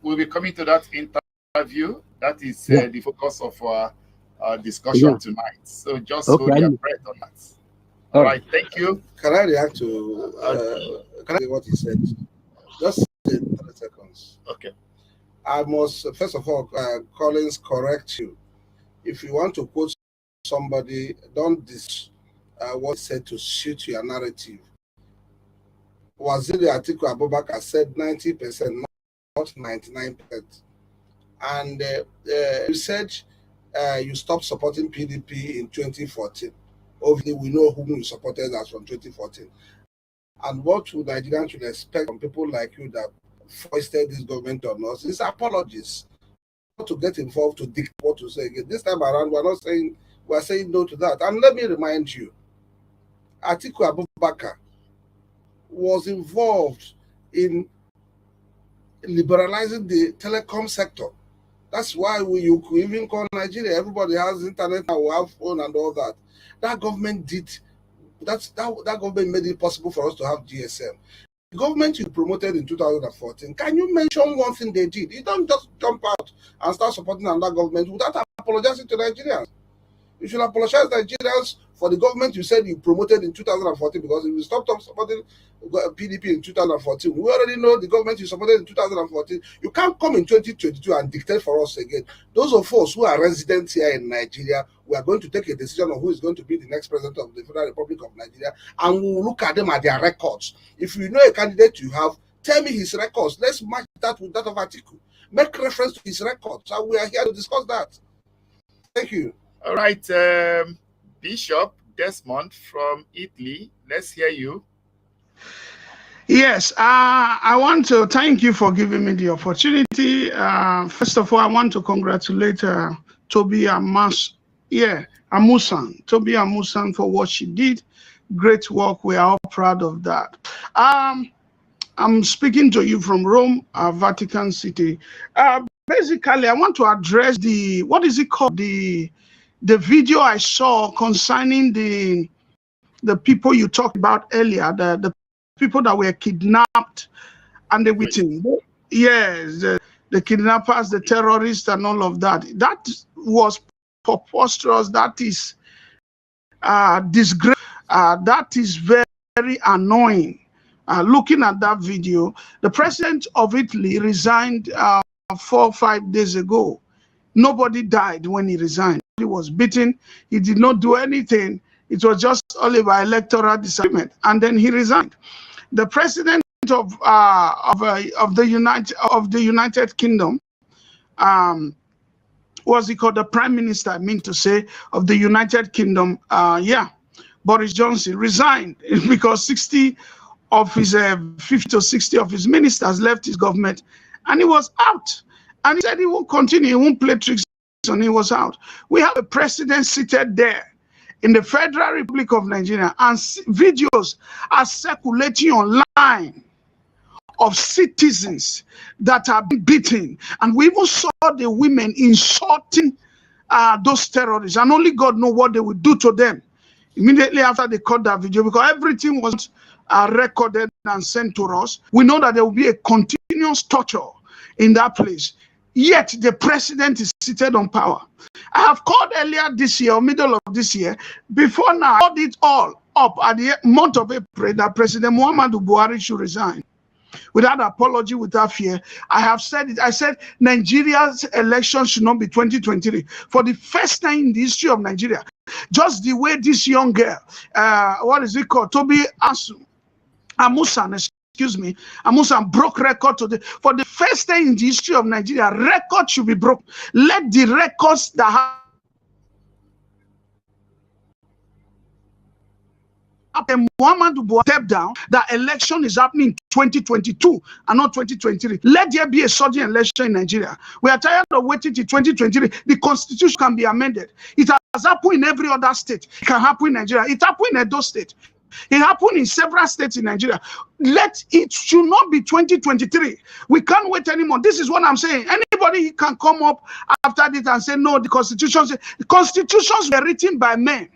S1: We'll be coming to that interview. That is the focus of our discussion tonight. So just hold your breath on that. All right. Thank you.
S4: Can I react to what he said? Just 30 seconds.
S1: Okay.
S4: I must, first of all, Collins, correct you. If you want to quote somebody, don't what he said to suit your narrative. Waziri Atiku Abubakar said 90%, not 99%. And you said you stopped supporting PDP in 2014. Obviously, we know whom you supported as from 2014. And what would Nigerians should expect from people like you that foisted this government on us is apologies. Not to get involved to dictate what to say again. This time around, we're saying no to that. And let me remind you, Atiku Abubakar was involved in liberalizing the telecom sector. That's why you could even call Nigeria. Everybody has internet and we have phone and all that. That government did. That government made it possible for us to have GSM. The government you promoted in 2014, can you mention one thing they did? You don't just jump out and start supporting another government without apologizing to Nigerians. You should apologize to Nigerians for for the government you said you promoted in 2014, because if you stopped supporting PDP in 2014, we already know the government you supported in 2014. You can't come in 2022 and dictate for us again. Those of us who are residents here in Nigeria, we are going to take a decision on who is going to be the next president of the Federal Republic of Nigeria, and we'll look at them at their records. If you know a candidate you have, tell me his records. Let's match that with that of Atiku. Make reference to his records, and we are here to discuss that. Thank you.
S1: All right, Bishop Desmond from Italy, let's hear you.
S3: Yes, I want to thank you for giving me the opportunity. First of all, I want to congratulate Toby Amusan, Toby Amusan, for what she did. Great work. We are all proud of that. I'm speaking to you from Rome, Vatican City. Basically, I want to address what is it called? The video I saw concerning the people you talked about earlier, the people that were kidnapped and the waiting. Yes, the kidnappers, the terrorists, and all of that. That was preposterous. That is disgrace. That is very, very annoying. Looking at that video, the president of Italy resigned 4 or 5 days ago. Nobody died when he resigned. He was beaten. He did not do anything. It was just only by electoral disagreement, and then he resigned. The president of the United Kingdom, what's he called? The prime minister, I mean to say, of the United Kingdom, Boris Johnson resigned because 50 to 60 of his ministers left his government, and he was out. And he said he won't continue, he won't play tricks, and he was out. We have a president seated there in the Federal Republic of Nigeria, and videos are circulating online of citizens that are being beaten. And we even saw the women insulting those terrorists, and only God knows what they will do to them immediately after they caught that video, because everything was recorded and sent to us. We know that there will be a continuous torture in that place. Yet the president is seated on power. I have called earlier this year, or middle of this year, before now, I called it all up at the month of April that President Muhammadu Buhari should resign. Without apology, without fear. I have said it. I said Nigeria's election should not be 2023. For the first time in the history of Nigeria, just the way this young girl, what is it called? Toby Amusan, excuse me, Amusan broke record today. For the first time in the history of Nigeria, record should be broken. Let the records that have Muhammadu Buhari step down, that election is happening in 2022 and not 2023. Let there be a sudden election in Nigeria. We are tired of waiting till 2023. The constitution can be amended. It has happened in every other state. It can happen in Nigeria. It happened in Edo State. It happened in several states in Nigeria. It should not be 2023. We can't wait anymore. This is what I'm saying. Anybody can come up after this and say, no, the constitutions were written by men.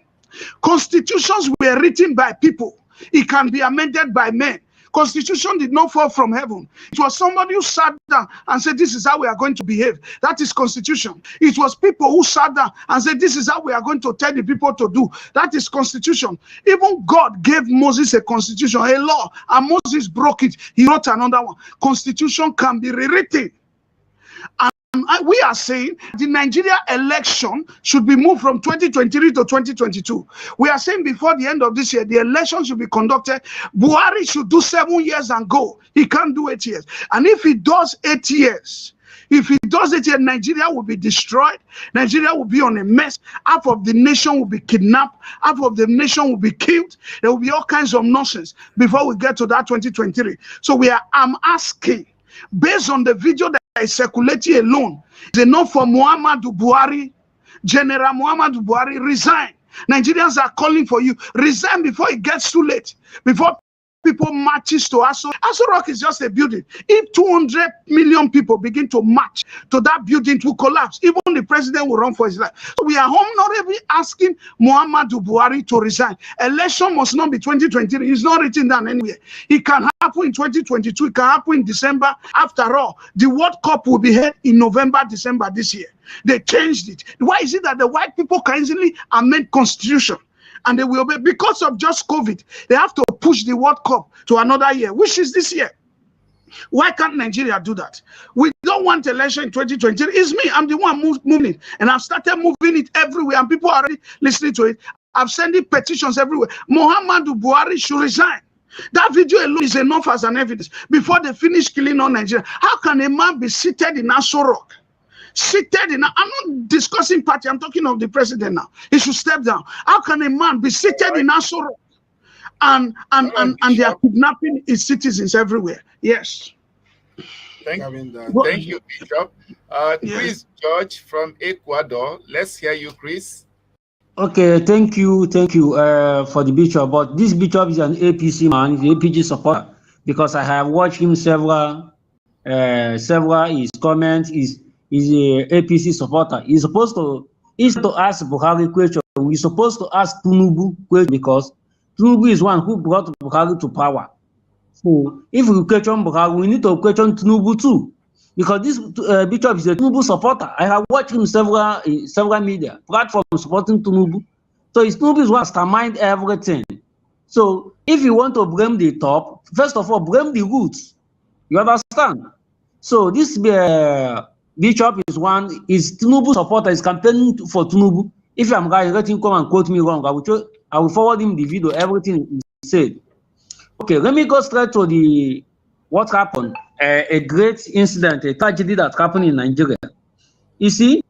S3: Constitutions were written by people. It can be amended by men. Constitution did not fall from heaven. It was somebody who sat down and said, this is how we are going to behave. That is constitution. It was people who sat down and said, this is how we are going to tell the people to do. That is constitution. Even God gave Moses a constitution, a law, and Moses broke it. He wrote another one. Constitution can be rewritten. And we are saying the Nigeria election should be moved from 2023 to 2022. We are saying before the end of this year, the election should be conducted. Buhari should do 7 years and go. He can't do 8 years. And if he does 8 years, Nigeria will be destroyed. Nigeria will be on a mess. Half of the nation will be kidnapped. Half of the nation will be killed. There will be all kinds of nonsense before we get to that 2023. So I'm asking, based on the video that is circulating alone, it's enough for Muhammadu Buhari, General Muhammadu Buhari, resign. Nigerians are calling for you. Resign before it gets too late. Before people marches to Aso. Aso Rock is just a building. If 200 million people begin to march to that building, it will collapse. Even the president will run for his life. So we are honorably asking Muhammadu Buhari to resign. Election must not be 2023. It's not written down anywhere. It can happen in 2022. It can happen in December. After all, the World Cup will be held in November, December this year. They changed it. Why is it that the white people can easily amend constitution and they will obey. Because of just COVID, they have to push the World Cup to another year, which is this year. Why can't Nigeria do that? We don't want election in 2020. It's me. I'm the one moving it. And I've started moving it everywhere. And people are already listening to it. I'm sending petitions everywhere. Muhammadu Buhari should resign. That video alone is enough as an evidence. Before they finish killing all Nigeria, how can a man be seated in Aso Rock? Seated in, I'm not discussing party, I'm talking of the president now. He should step down. How can a man be seated in Aso Rock and they are kidnapping his citizens everywhere? Yes.
S1: Thank you, Bishop. Chris George from Ecuador. Let's hear you, Chris.
S9: Okay, thank you for the bishop. But this bishop is an APC man, he's an APG supporter, because I have watched him several his comments. He's a APC supporter. He's supposed to ask Buhari question. We're supposed to ask Tinubu question, because Tinubu is one who brought Buhari to power. So if we question Buhari, we need to question Tinubu too, because this bishop is a Tinubu supporter. I have watched him several media platforms supporting Tinubu. So Tinubu is what mastermind everything. So if you want to blame the top, first of all, blame the roots. You understand? So this bishop is Tinubu supporter, is campaigning for Tinubu. If I'm right, let him come and quote me wrong. I will forward him the video, everything he said. Okay, let me go straight to what happened. A great incident, a tragedy that happened in Nigeria. You see,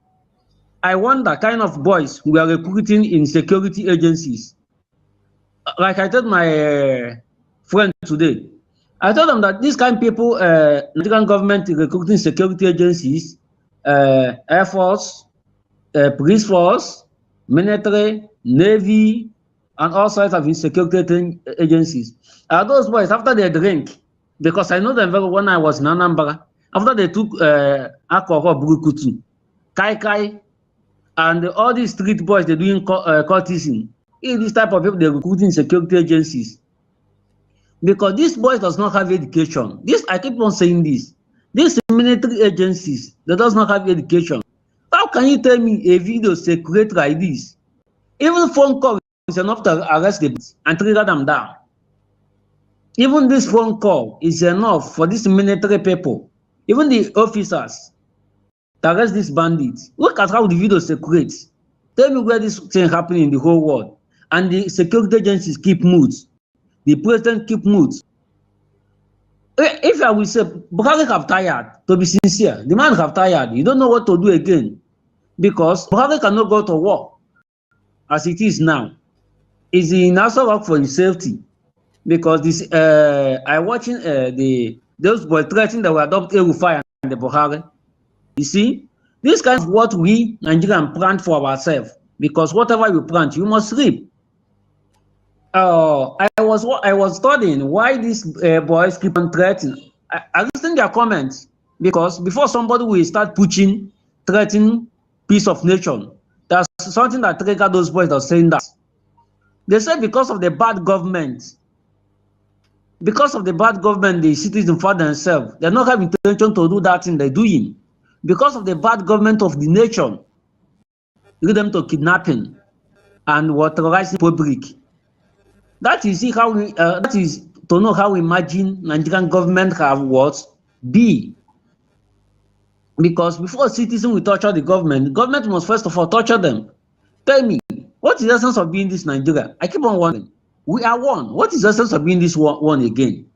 S9: I wonder kind of boys we are recruiting in security agencies. Like I told my friend today, I told them that these kind of people, Nigerian government recruiting security agencies, Air Force, police force, military, Navy, and all sorts of security agencies. Those boys, after they drink, because I know them very well when I was in Anambra, after they took alcohol, brukutu, kai, and all these street boys, they're doing courtesy. This type of people, they're recruiting security agencies. Because these boys does not have education. I keep on saying this. These military agencies, they does not have education. How can you tell me a video secret like this? Even phone call is enough to arrest them and trigger them down. Even this phone call is enough for these military people, even the officers, to arrest these bandits. Look at how the video circulates. Tell me where this thing happening in the whole world. And the security agencies keep mute. The president keep mute. If I will say, Buhari have tired, to be sincere, the man have tired. You don't know what to do again. Because Buhari cannot go to war as it is now. Is in also work for his safety. Because this, I watching those boys threatening that will adopt El-Rufai and the Buhari. You see, this kind of what we Nigerians plant for ourselves. Because whatever you plant, you must reap. I was studying why these boys keep on threatening. I listen to their comments, because before somebody will start pushing, threatening peace of nation, there's something that triggered those boys that are saying that. They say because of the bad government. Because of the bad government, the citizens for themselves, they not have intention to do that thing they're doing. Because of the bad government of the nation, lead them to kidnapping and terrorizing public. That is how we, that is to know how we imagine Nigerian government have what be. Because before citizens will torture the government must first of all torture them. Tell me, what is the essence of being this Nigeria? I keep on wondering. We are one. What is the essence of being this one again?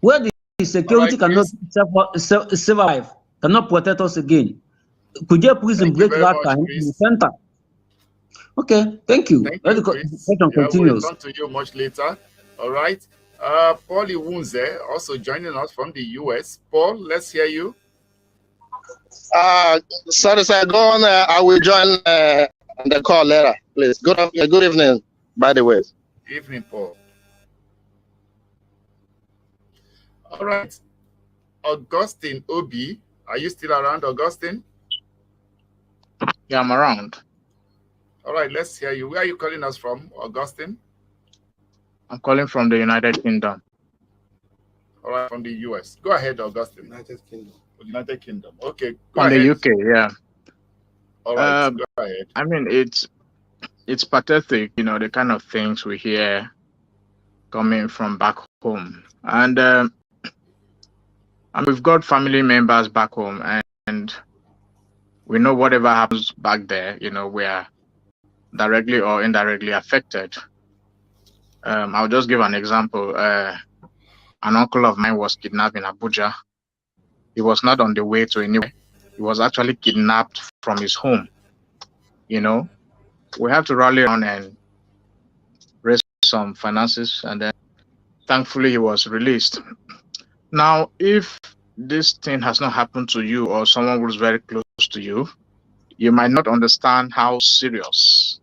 S9: Where the security cannot survive, cannot protect us again. Could you please break that time in the center? Okay, thank you.
S1: The question continues. We'll come to you much later. All right. Paul Iwunze also joining us from the US. Paul, let's hear you.
S10: Sorry, sir. Go on. I will join the call later, please. Good evening, by the way.
S1: Evening, Paul. All right. Augustine Obi, are you still around, Augustine?
S11: Yeah, I'm around.
S1: All right, let's hear you. Where are you calling us from, Augustine?
S11: I'm calling from the United Kingdom.
S1: All right, from the US. Go ahead, Augustine.
S4: United Kingdom.
S1: United Kingdom. Okay,
S11: go ahead. The UK, yeah.
S1: All right, go ahead.
S11: I mean, it's it's pathetic, the kind of things we hear coming from back home. And we've got family members back home, and we know whatever happens back there, we are directly or indirectly affected. I'll just give an example. An uncle of mine was kidnapped in Abuja. He was not on the way to anywhere. He was actually kidnapped from his home. We have to rally around and raise some finances, and then thankfully he was released. Now, if this thing has not happened to you or someone who's very close to you, you might not understand how serious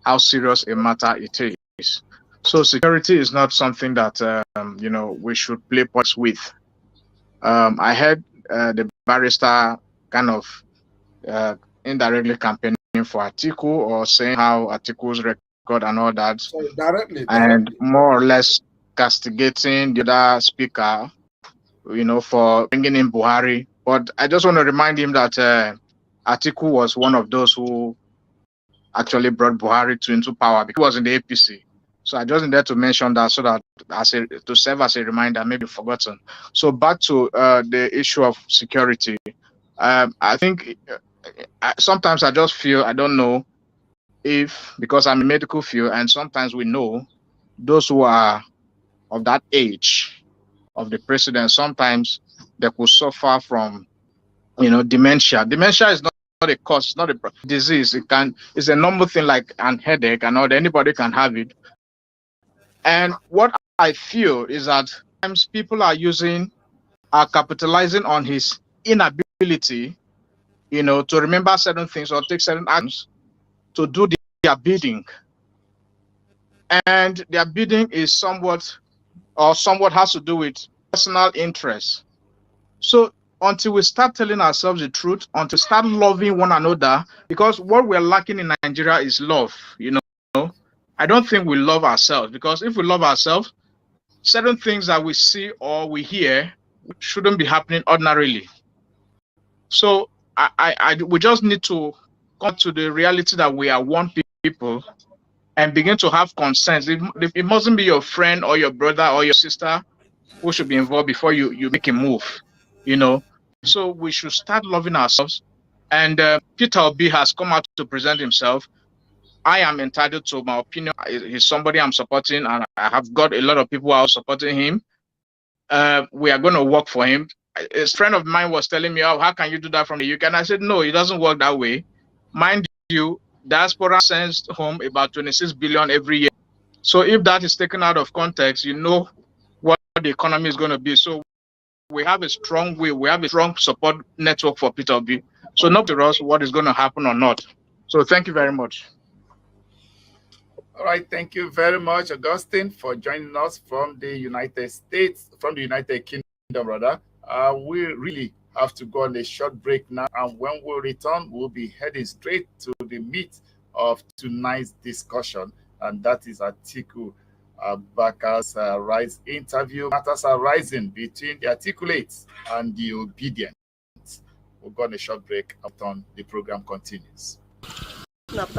S11: a matter it is. So security is not something that we should play pots with. I heard the barrister kind of indirectly campaigning for Atiku, or saying how Atiku's record and all that,
S4: So directly.
S11: and more or less castigating the other speaker, for bringing in Buhari. But I just want to remind him that Atiku was one of those who actually brought Buhari into power, because he was in the APC. So I just needed to mention that, so that to serve as a reminder, maybe forgotten. So back to the issue of security. I think sometimes I just feel, I don't know if, because I'm in medical field, and sometimes we know those who are of that age of the president, sometimes they could suffer from, dementia. Dementia is not a cause, it's not a disease. It's a normal thing, like an headache and all that. Anybody can have it. And what I feel is that sometimes people are capitalizing on his inability, to remember certain things or take certain actions to do their bidding. And their bidding is somewhat has to do with personal interests. So until we start telling ourselves the truth, until we start loving one another, because what we're lacking in Nigeria is love, I don't think we love ourselves, because if we love ourselves, certain things that we see or we hear shouldn't be happening ordinarily. So we just need to come to the reality that we are one people and begin to have consent. It mustn't be your friend or your brother or your sister who should be involved before you make a move, So we should start loving ourselves. And Peter Obi has come out to present himself. I am entitled to my opinion. He's somebody I'm supporting, and I have got a lot of people who are supporting him. We are going to work for him. A friend of mine was telling me, "Oh, how can you do that from the UK?" And I said, "No, it doesn't work that way. Mind you, diaspora sends home about 26 billion every year. So if that is taken out of context, what the economy is going to be. So we have a strong will, we have a strong support network for Peter Obi. So not to us what is going to happen or not. So thank you very much."
S1: All right, thank you very much, Augustine, for joining us from the United States, from the United Kingdom, rather. We really have to go on a short break now, and when we return, we'll be heading straight to the meat of tonight's discussion, and that is Atiku Abubakar's rise interview. Matters are rising between the Articulates and the Obedients. We'll go on a short break. After the program continues.
S12: Please,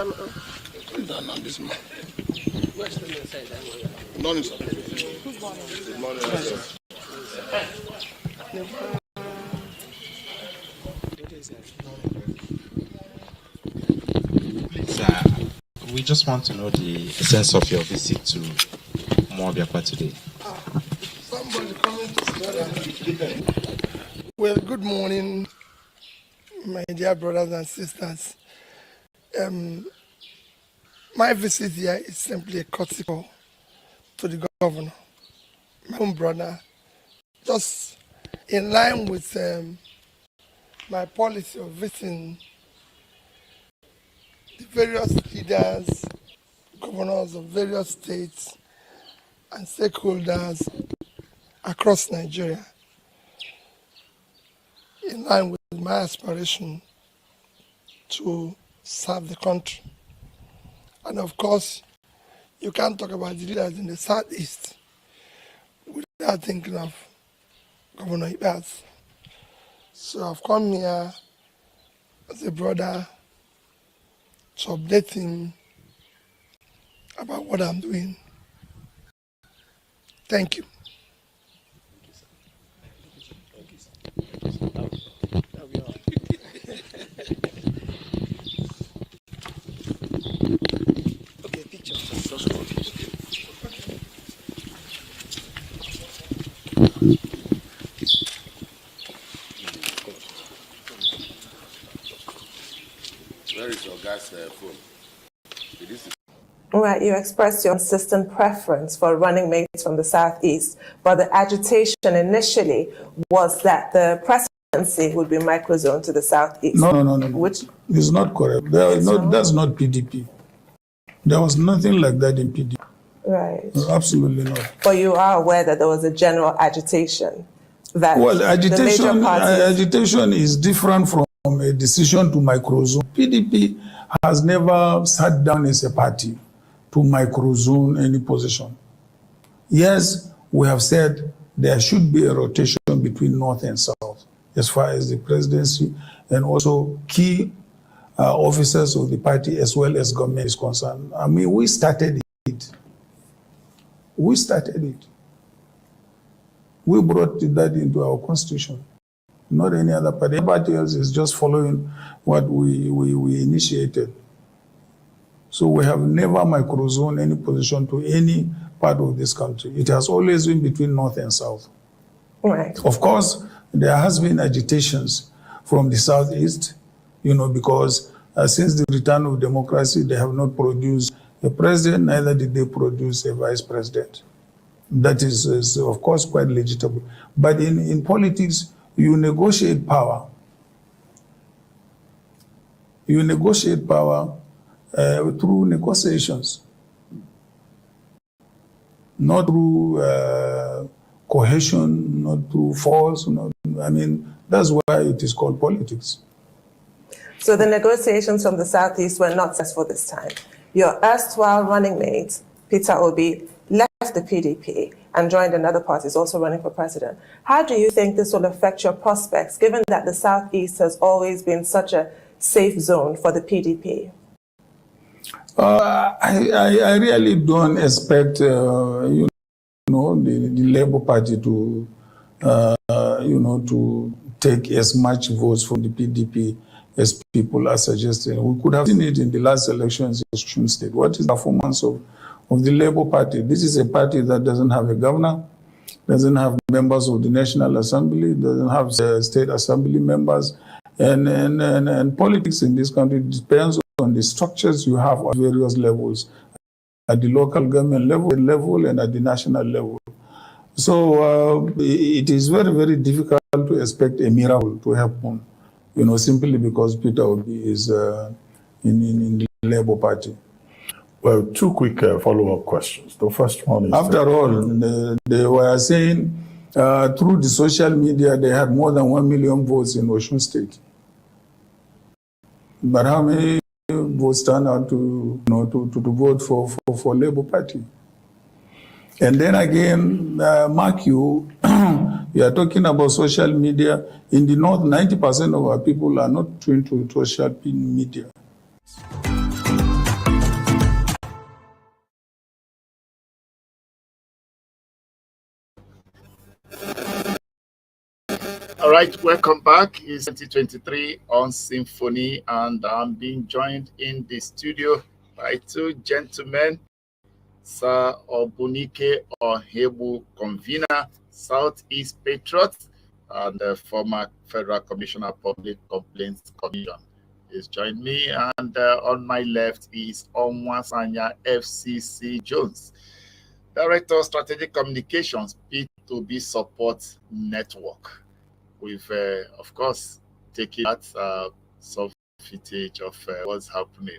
S12: we just want to know the essence of your visit to Moabiakwa today.
S13: Somebody coming to Well, good morning, my dear brothers and sisters. My visit here is simply a courtesy call to the governor, my own brother, just in line with my policy of visiting the various leaders, governors of various states, and stakeholders across Nigeria, in line with my aspiration to serve the country. And of course, you can't talk about the leaders in the Southeast without thinking of Governor Ibas. So I've come here as a brother to update him about what I'm doing. Thank you.
S4: Where is your guy's phone?
S14: Right, you expressed your consistent preference for running mates from the Southeast, but the agitation initially was that the presidency would be microzoned to the Southeast.
S15: No.
S14: Which
S15: it's not correct. That's not PDP. There was nothing like that in PDP.
S14: Right.
S15: Absolutely not.
S14: But you are aware that there was a general agitation. That
S15: agitation is different from a decision to microzone. PDP has never sat down as a party to microzone any position. Yes, we have said there should be a rotation between North and South as far as the presidency and also key officers of the party as well as government is concerned. I mean, we started it. We brought that into our constitution, not any other party. Everybody else is just following what we initiated. So we have never microzoned any position to any part of this country. It has always been between North and South.
S14: Right.
S15: Of course, there has been agitations from the Southeast, because since the return of democracy, they have not produced a president, neither did they produce a vice president. That is of course, quite legitimate. But in politics, you negotiate power. You negotiate power through negotiations, not through cohesion, not through force. That's why it is called politics.
S14: So the negotiations from the Southeast were not successful this time. Your erstwhile running mate, Peter Obi, left the PDP and joined another party, is also running for president. How do you think this will affect your prospects, given that the Southeast has always been such a safe zone for the PDP?
S15: I really don't expect, the Labour Party to, to take as much votes from the PDP as people are suggesting. We could have seen it in the last elections in Osun State. What is the performance of the Labour Party? This is a party that doesn't have a governor, doesn't have members of the National Assembly, doesn't have state assembly members, and politics in this country depends on the structures you have at various levels, at the local government level and at the national level. So it is very, very difficult to expect a miracle to happen, simply because Peter Obi is in the Labour Party.
S16: Well, two quick follow-up questions. The first one is...
S15: After all, they were saying through the social media they had more than 1 million votes in Osun State. But how many votes turn out to vote for Labour Party? And then again, mark you, you are talking about social media. In the North, 90% of our people are not tuned to social media.
S1: All right, welcome back. It's 2023 on Symphony, and I'm being joined in the studio by two gentlemen, Sir Obunike Ohebu, convener, Southeast Patriots, and the former Federal Commissioner of Public Complaints Commission. He's joined me, and on my left is Onwasanya FCC Jones, Director of Strategic Communications, P2B Support Network. We've, of course, taken that some footage of what's happening.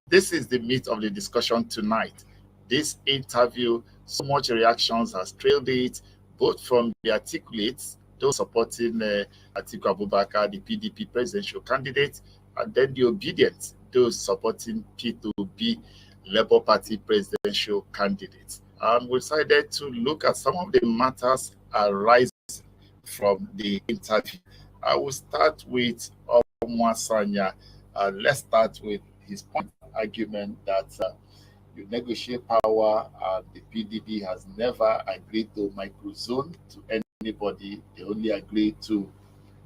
S1: This is the meat of the discussion tonight. This interview, so much reactions has trailed it, both from the ATIKUlates, those supporting Atiku Abubakar, the PDP presidential candidate, and then the OBIdients, those supporting P2B Labour Party presidential candidates. And we decided to look at some of the matters arising from the interview. I will start with Omwasanya. Let's start with his point argument that you negotiate power. The PDP has never agreed to microzone to anybody. They only agreed to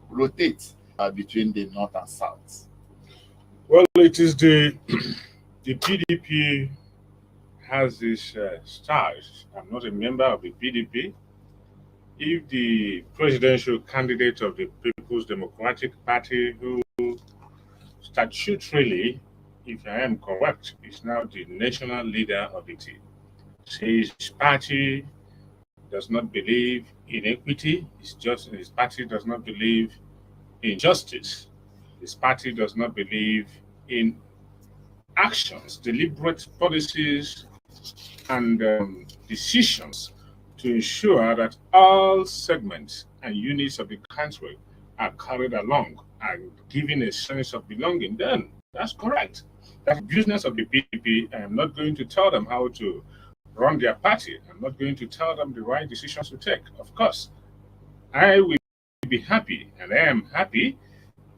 S1: rotate between the north and south.
S2: Well, it is the PDP has this stars. I'm not a member of the PDP. If the presidential candidate of the People's Democratic Party, who statutorily, if I am correct, is now the national leader of it, his party does not believe in equity. His party does not believe in justice. His party does not believe in actions, deliberate policies, and decisions to ensure that all segments and units of the country are carried along and given a sense of belonging. Then that's correct. That's the business of the PDP. I am not going to tell them how to run their party. I'm not going to tell them the right decisions to take. Of course, I will be happy, and I am happy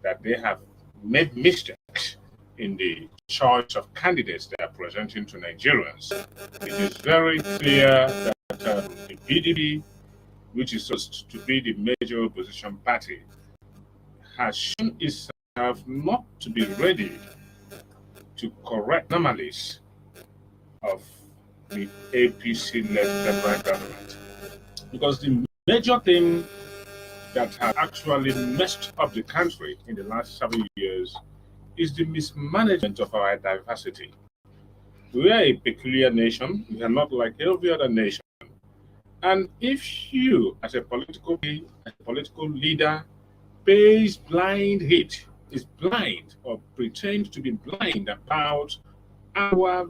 S2: that they have made mistakes in the choice of candidates they are presenting to Nigerians. It is very clear that the PDP, which is supposed to be the major opposition party, has shown itself not to be ready to correct anomalies of the APC-led federal government. Because the major thing that has actually messed up the country in the last 7 years is the mismanagement of our diversity. We are a peculiar nation. We are not like every other nation. And if you, as a political leader, pays blind hate, is blind or pretend to be blind about our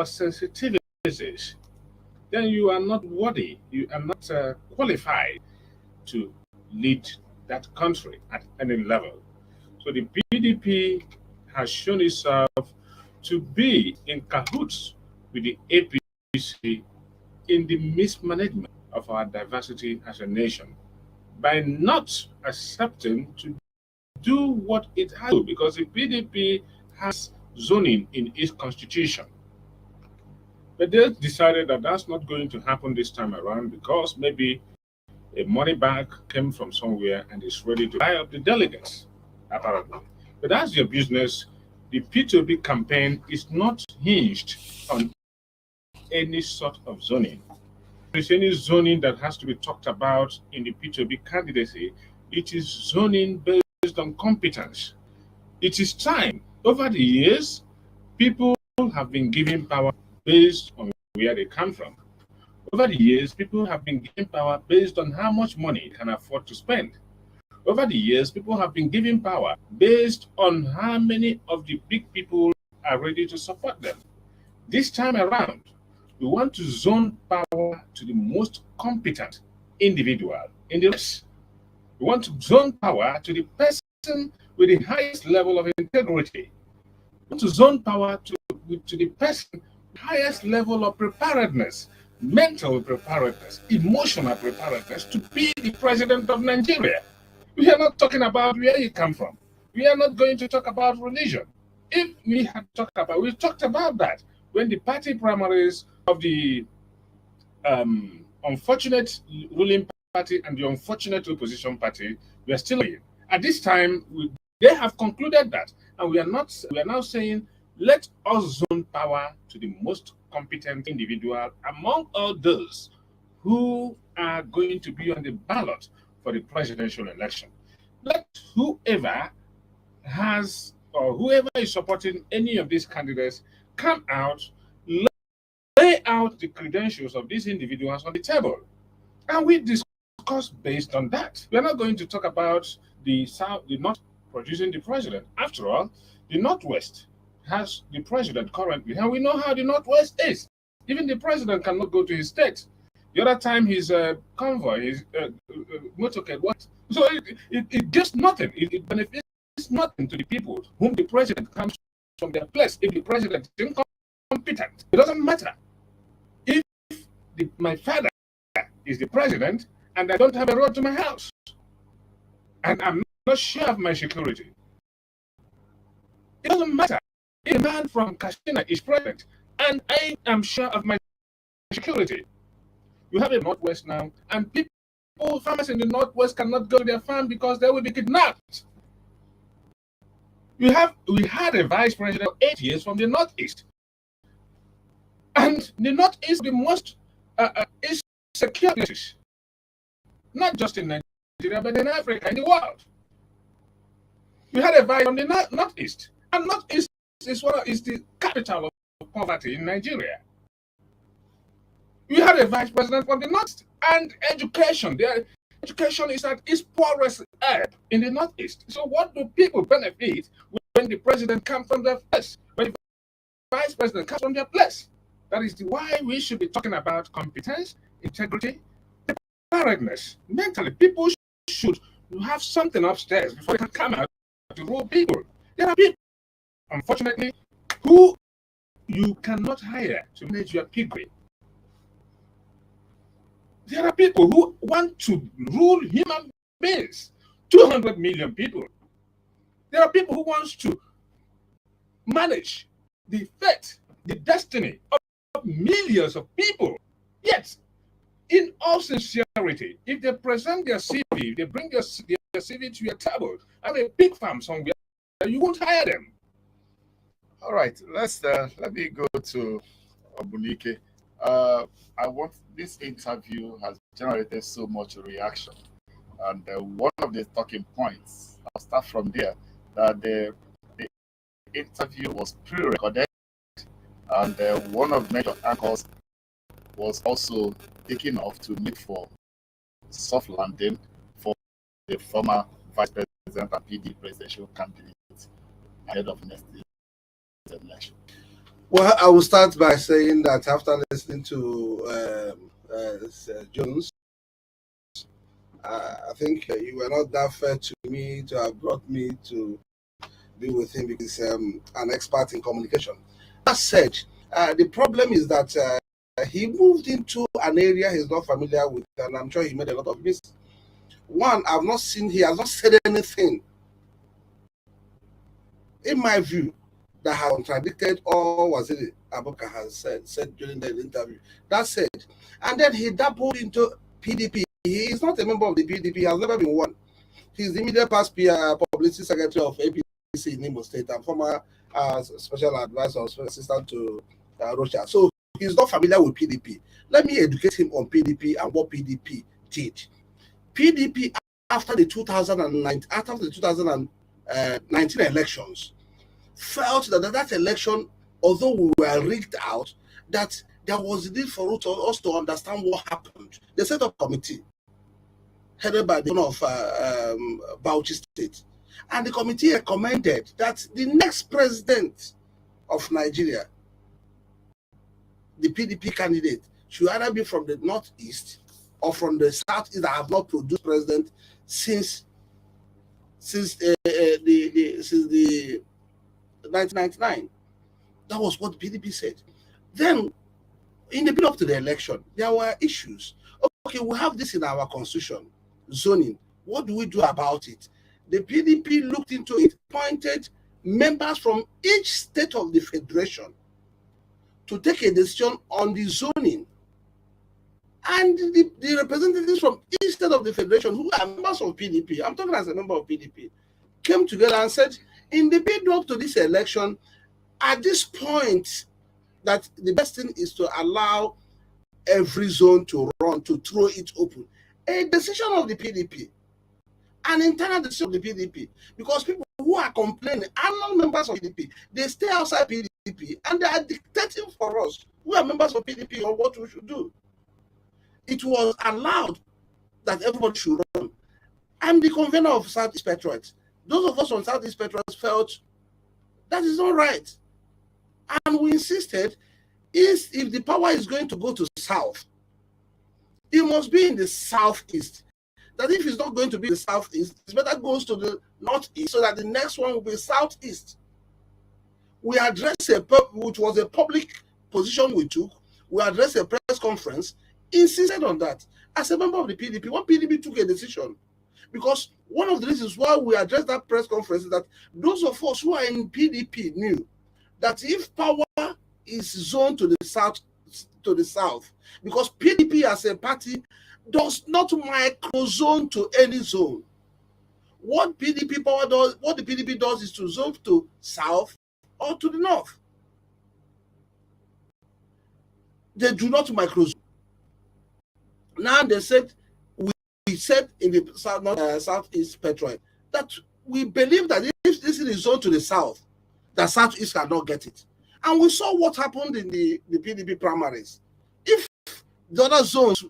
S2: sensitivities, then you are not worthy. You are not qualified to lead that country at any level. So the PDP has shown itself to be in cahoots with the APC in the mismanagement of our diversity as a nation by not accepting to do what it has to, because the PDP has zoning in its constitution. But they decided that that's not going to happen this time around because maybe a money bag came from somewhere and is ready to buy up the delegates, apparently. But that's your business. The P2B campaign is not hinged on any sort of zoning. If there's any zoning that has to be talked about in the P2B candidacy, it is zoning based on competence. It is time. Over the years, people have been given power based on where they come from. Over the years, people have been given power based on how much money they can afford to spend. Over the years, people have been given power based on how many of the big people are ready to support them. This time around, we want to zone power to the most competent individual in the race. We want to zone power to the person with the highest level of integrity. We want to zone power to the person with the highest level of preparedness, mental preparedness, emotional preparedness to be the president of Nigeria. We are not talking about where you come from. We are not going to talk about religion. If we had talked about, we talked about that when the party primaries of the unfortunate ruling party and the unfortunate opposition party were still in. At this time, they have concluded that, and we are now saying, let us zone power to the most competent individual among all those who are going to be on the ballot for the presidential election. Let whoever has or whoever is supporting any of these candidates come out, lay out the credentials of these individuals on the table, and we discuss based on that. We are not going to talk about the South, the North producing the president. After all, the Northwest has the president currently, and we know how the Northwest is. Even the president cannot go to his state. The other time his convoy, his motorcade, what? So it gives nothing. It benefits nothing to the people whom the president comes from their place. If the president is incompetent, it doesn't matter. If my father is the president and I don't have a road to my house, and I'm not sure of my security, it doesn't matter. If a man from Katsina is president And I am sure of my security. You have a Northwest now, and farmers in the Northwest cannot go to their farm because they will be kidnapped. We had a vice president for 8 years from the Northeast. And the Northeast is the most insecure places, not just in Nigeria, but in Africa, in the world. We had a vice from the Northeast, and Northeast is the capital of poverty in Nigeria. We had a vice president from the North, and education. Education is at its poorest ebb in the Northeast. So what do people benefit when the president comes from their place? When the vice president comes from their place? That is why we should be talking about competence, integrity, preparedness. Mentally, people should have something upstairs before they can come out to rule people. There are people, unfortunately, who you cannot hire to manage your piggery. There are people who want to rule human beings, 200 million people. There are people who want to manage the fate, the destiny of millions of people. Yet, in all sincerity, if they present their CV, they bring their CV to your table, have a pig farm somewhere, you won't hire them.
S1: All right, let me go to Obunike. This interview has generated so much reaction, and one of the talking points, I'll start from there, that the interview was pre-recorded, and one of the major anchors was also taken off to look for soft landing for the former vice president and PD presidential candidate ahead of next year's election.
S4: Well, I will start by saying that after listening to Jones, I think you were not that fair to me to have brought me to be with him because he's an expert in communication. That said, the problem is that he moved into an area he's not familiar with, and I'm sure he made a lot of mistakes. One, he has not said anything, in my view, that has contradicted all what Abuka has said during the interview. That said, and then he dabbled into PDP. He is not a member of the PDP. He has never been one. He's the immediate past publicity secretary of APC in Imo State and former special advisor or assistant to Rocha. So he's not familiar with PDP. Let me educate him on PDP and what PDP did. PDP, after the 2019 elections, felt that election, although we were rigged out, that there was a need for us to understand what happened. They set up a committee headed by the owner of Bauchi State. And the committee recommended that the next president of Nigeria, the PDP candidate, should either be from the Northeast or from the Southeast that have not produced president since the 1999. That was what the PDP said. Then, in the build up to the election, there were issues. Okay, we have this in our constitution, zoning. What do we do about it? The PDP looked into it, appointed members from each state of the federation to take a decision on the zoning. And the representatives from each state of the federation, who are members of PDP, I'm talking as a member of PDP, came together and said, in the build up to this election, at this point, that the best thing is to allow every zone to run, to throw it open. A decision of the PDP, an internal decision of the PDP, because people who are complaining are not members of PDP. They stay outside PDP and they are dictating for us, who are members of PDP, on what we should do. It was allowed that everybody should run. I'm the convener of Southeast Patriots. Those of us on Southeast Patriots felt that is not right. And we insisted, if the power is going to go to South, it must be in the Southeast. That if it's not going to be the Southeast, it better goes to the Northeast so that the next one will be Southeast. We addressed which was a public position we took. We addressed a press conference, insisted on that. As a member of the PDP, what PDP took a decision. Because one of the reasons why we addressed that press conference is that those of us who are in PDP knew that if power is zoned to the south, because PDP as a party does not micro-zone to any zone. What PDP power does, what the PDP does is to zone to south or to the north. They do not micro-zone. Now they said, we said in the southeast petrol that we believe that if this is zoned to the south, the southeast cannot get it. And we saw what happened in the PDP primaries. If the other zones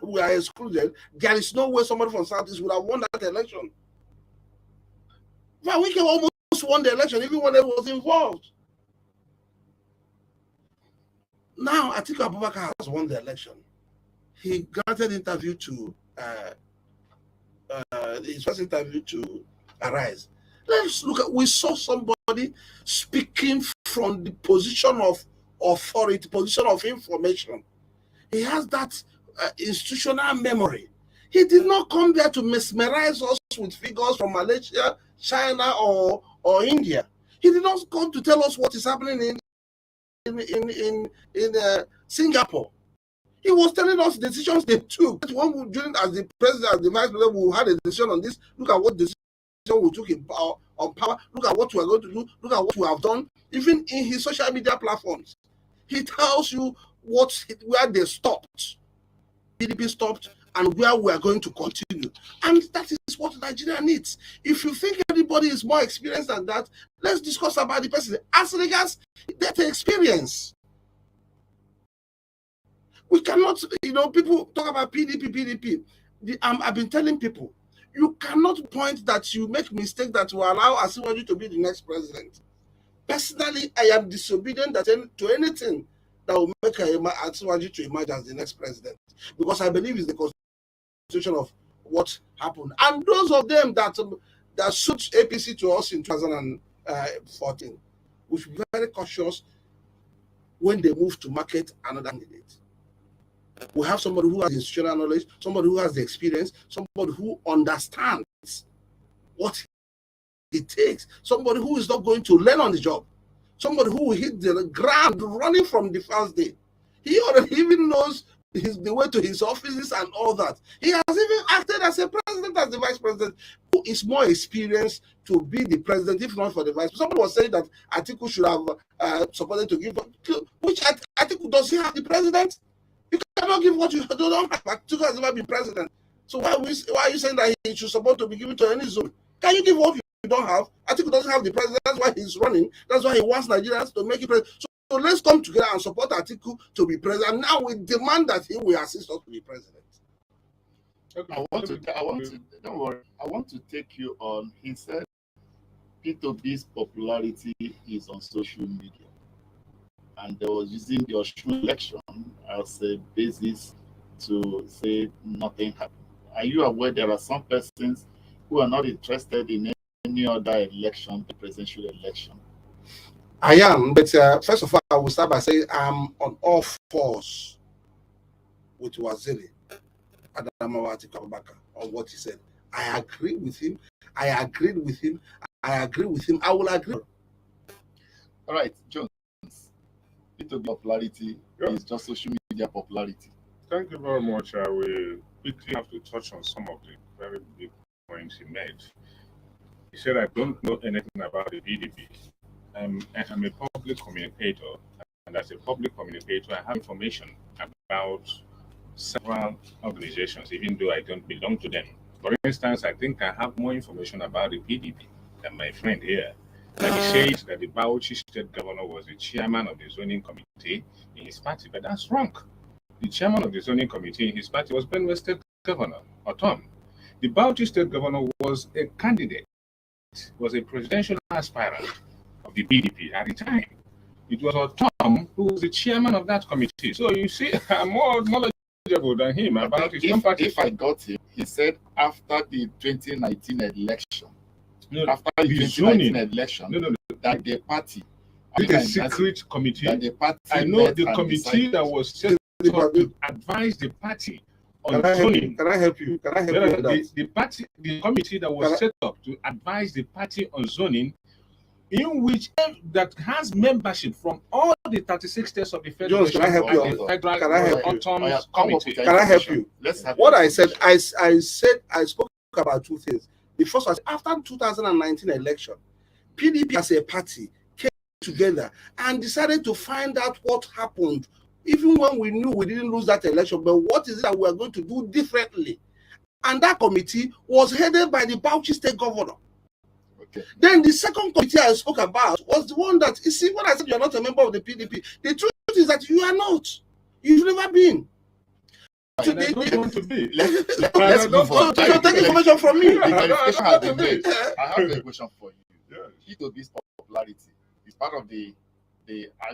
S4: were excluded, there is no way somebody from southeast would have won that election. But we can almost won the election, even when they was involved. Now, Atiku Abubakar has won the election. He granted interview to his first interview to Arise. Let's look at, we saw somebody speaking from the position of authority, position of information. He has that institutional memory. He did not come there to mesmerize us with figures from Malaysia, China, or India. He did not come to tell us what is happening in Singapore. He was telling us decisions they took. When during as the president, as the vice president, we had a decision on this. Look at what decision we took on power. Look at what we are going to do. Look at what we have done. Even in his social media platforms, he tells you where they stopped, PDP stopped, and where we are going to continue. And that is what Nigeria needs. If you think anybody is more experienced than that, let's discuss about the person. As regards that experience, we cannot, people talk about PDP. I've been telling people, you cannot point that you make mistake that will allow Asiwaju to be the next president. Personally, I am disobedient to anything that will make Asiwaju to emerge as the next president, because I believe it's the constitution of what happened. And those of them that suit APC to us in 2014, we should be very cautious when they move to market another candidate. We have somebody who has institutional knowledge, somebody who has the experience, somebody who understands what it takes, somebody who is not going to learn on the job, somebody who will hit the ground running from the first day. He already even knows the way to his offices and all that. He has even acted as a president, as the vice president, who is more experienced to be the president, if not for the vice president. Somebody was saying that Atiku should have supported to give, which Atiku, does he have the president? You cannot give what you don't have. Atiku has never been president. So why are you saying that he should support to be given to any zone? Can you give what you don't have? Atiku doesn't have the president. That's why he's running. That's why he wants Nigerians to make it president. So let's come together and support Atiku to be president. Now we demand that he will assist us to be president.
S1: Okay. Don't worry. I want to take you on. He said P2B's popularity is on social media, and they was using the Osun election as a basis to say nothing happened. Are you aware there are some persons who are not interested in any other election, the presidential election?
S4: I am, but first of all, I will start by saying I'm on all fours with Waziri Adamawa Atiku Abubakar on what he said. I agree with him. I agreed with him. I agree with him. I will agree.
S1: All right, Jones. P2B popularity is just social media popularity.
S2: Thank you very much. I will quickly have to touch on some of the very big points he made. He said, I don't know anything about the PDP. I'm a public communicator, and as a public communicator, I have information about several organizations, even though I don't belong to them. For instance, I think I have more information about the PDP than my friend here. And he says that the Bauchi state governor was the chairman of the zoning committee in his party, but that's wrong. The chairman of the zoning committee in his party was Benue State Governor Otom. The Bauchi state governor was a candidate, was a presidential aspirant of the PDP at the time. It was Otom who was the chairman of that committee. So you see, I'm more knowledgeable than him about his own party.
S1: If I got him, he said after the 2019 election, that the party,
S2: it's a secret committee. I know the committee that was set up to advise the party on zoning.
S4: Can I help you? Can I help you with that?
S2: The committee that was set up to advise the party on zoning, in which that has membership from all the 36 states of the Federation.
S4: Jones, can I help you? Can I help you?
S2: Committee.
S4: Can I help you? What I said, I spoke about two things. The first was after 2019 election, PDP as a party came together and decided to find out what happened, even when we knew we didn't lose that election, but what is it that we are going to do differently? And that committee was headed by the Bauchi state governor. Okay. Then the second committee I spoke about was the one that, you see, when I said you are not a member of the PDP, the truth is that you are not. You've never been.
S2: So they don't want to be.
S1: Let's move on.
S4: So take information from me.
S1: The clarification has been made. I have a question for you. P2B's popularity is part of the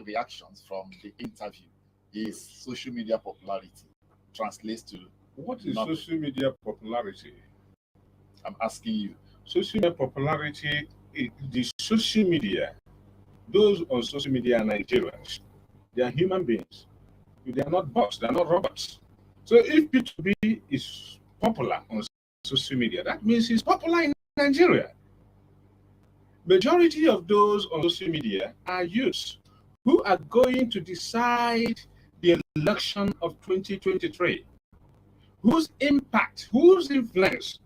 S1: reactions from the interview. Is social media popularity translates to
S2: what is social media popularity?
S1: I'm asking you.
S2: Social media popularity, the social media, those on social media are Nigerians. They are human beings. They are not bots, they are not robots. So if P2B is popular on social media, that means he's popular in Nigeria. Majority of those on social media are youths who are going to decide the election of 2023. Whose impact, whose influence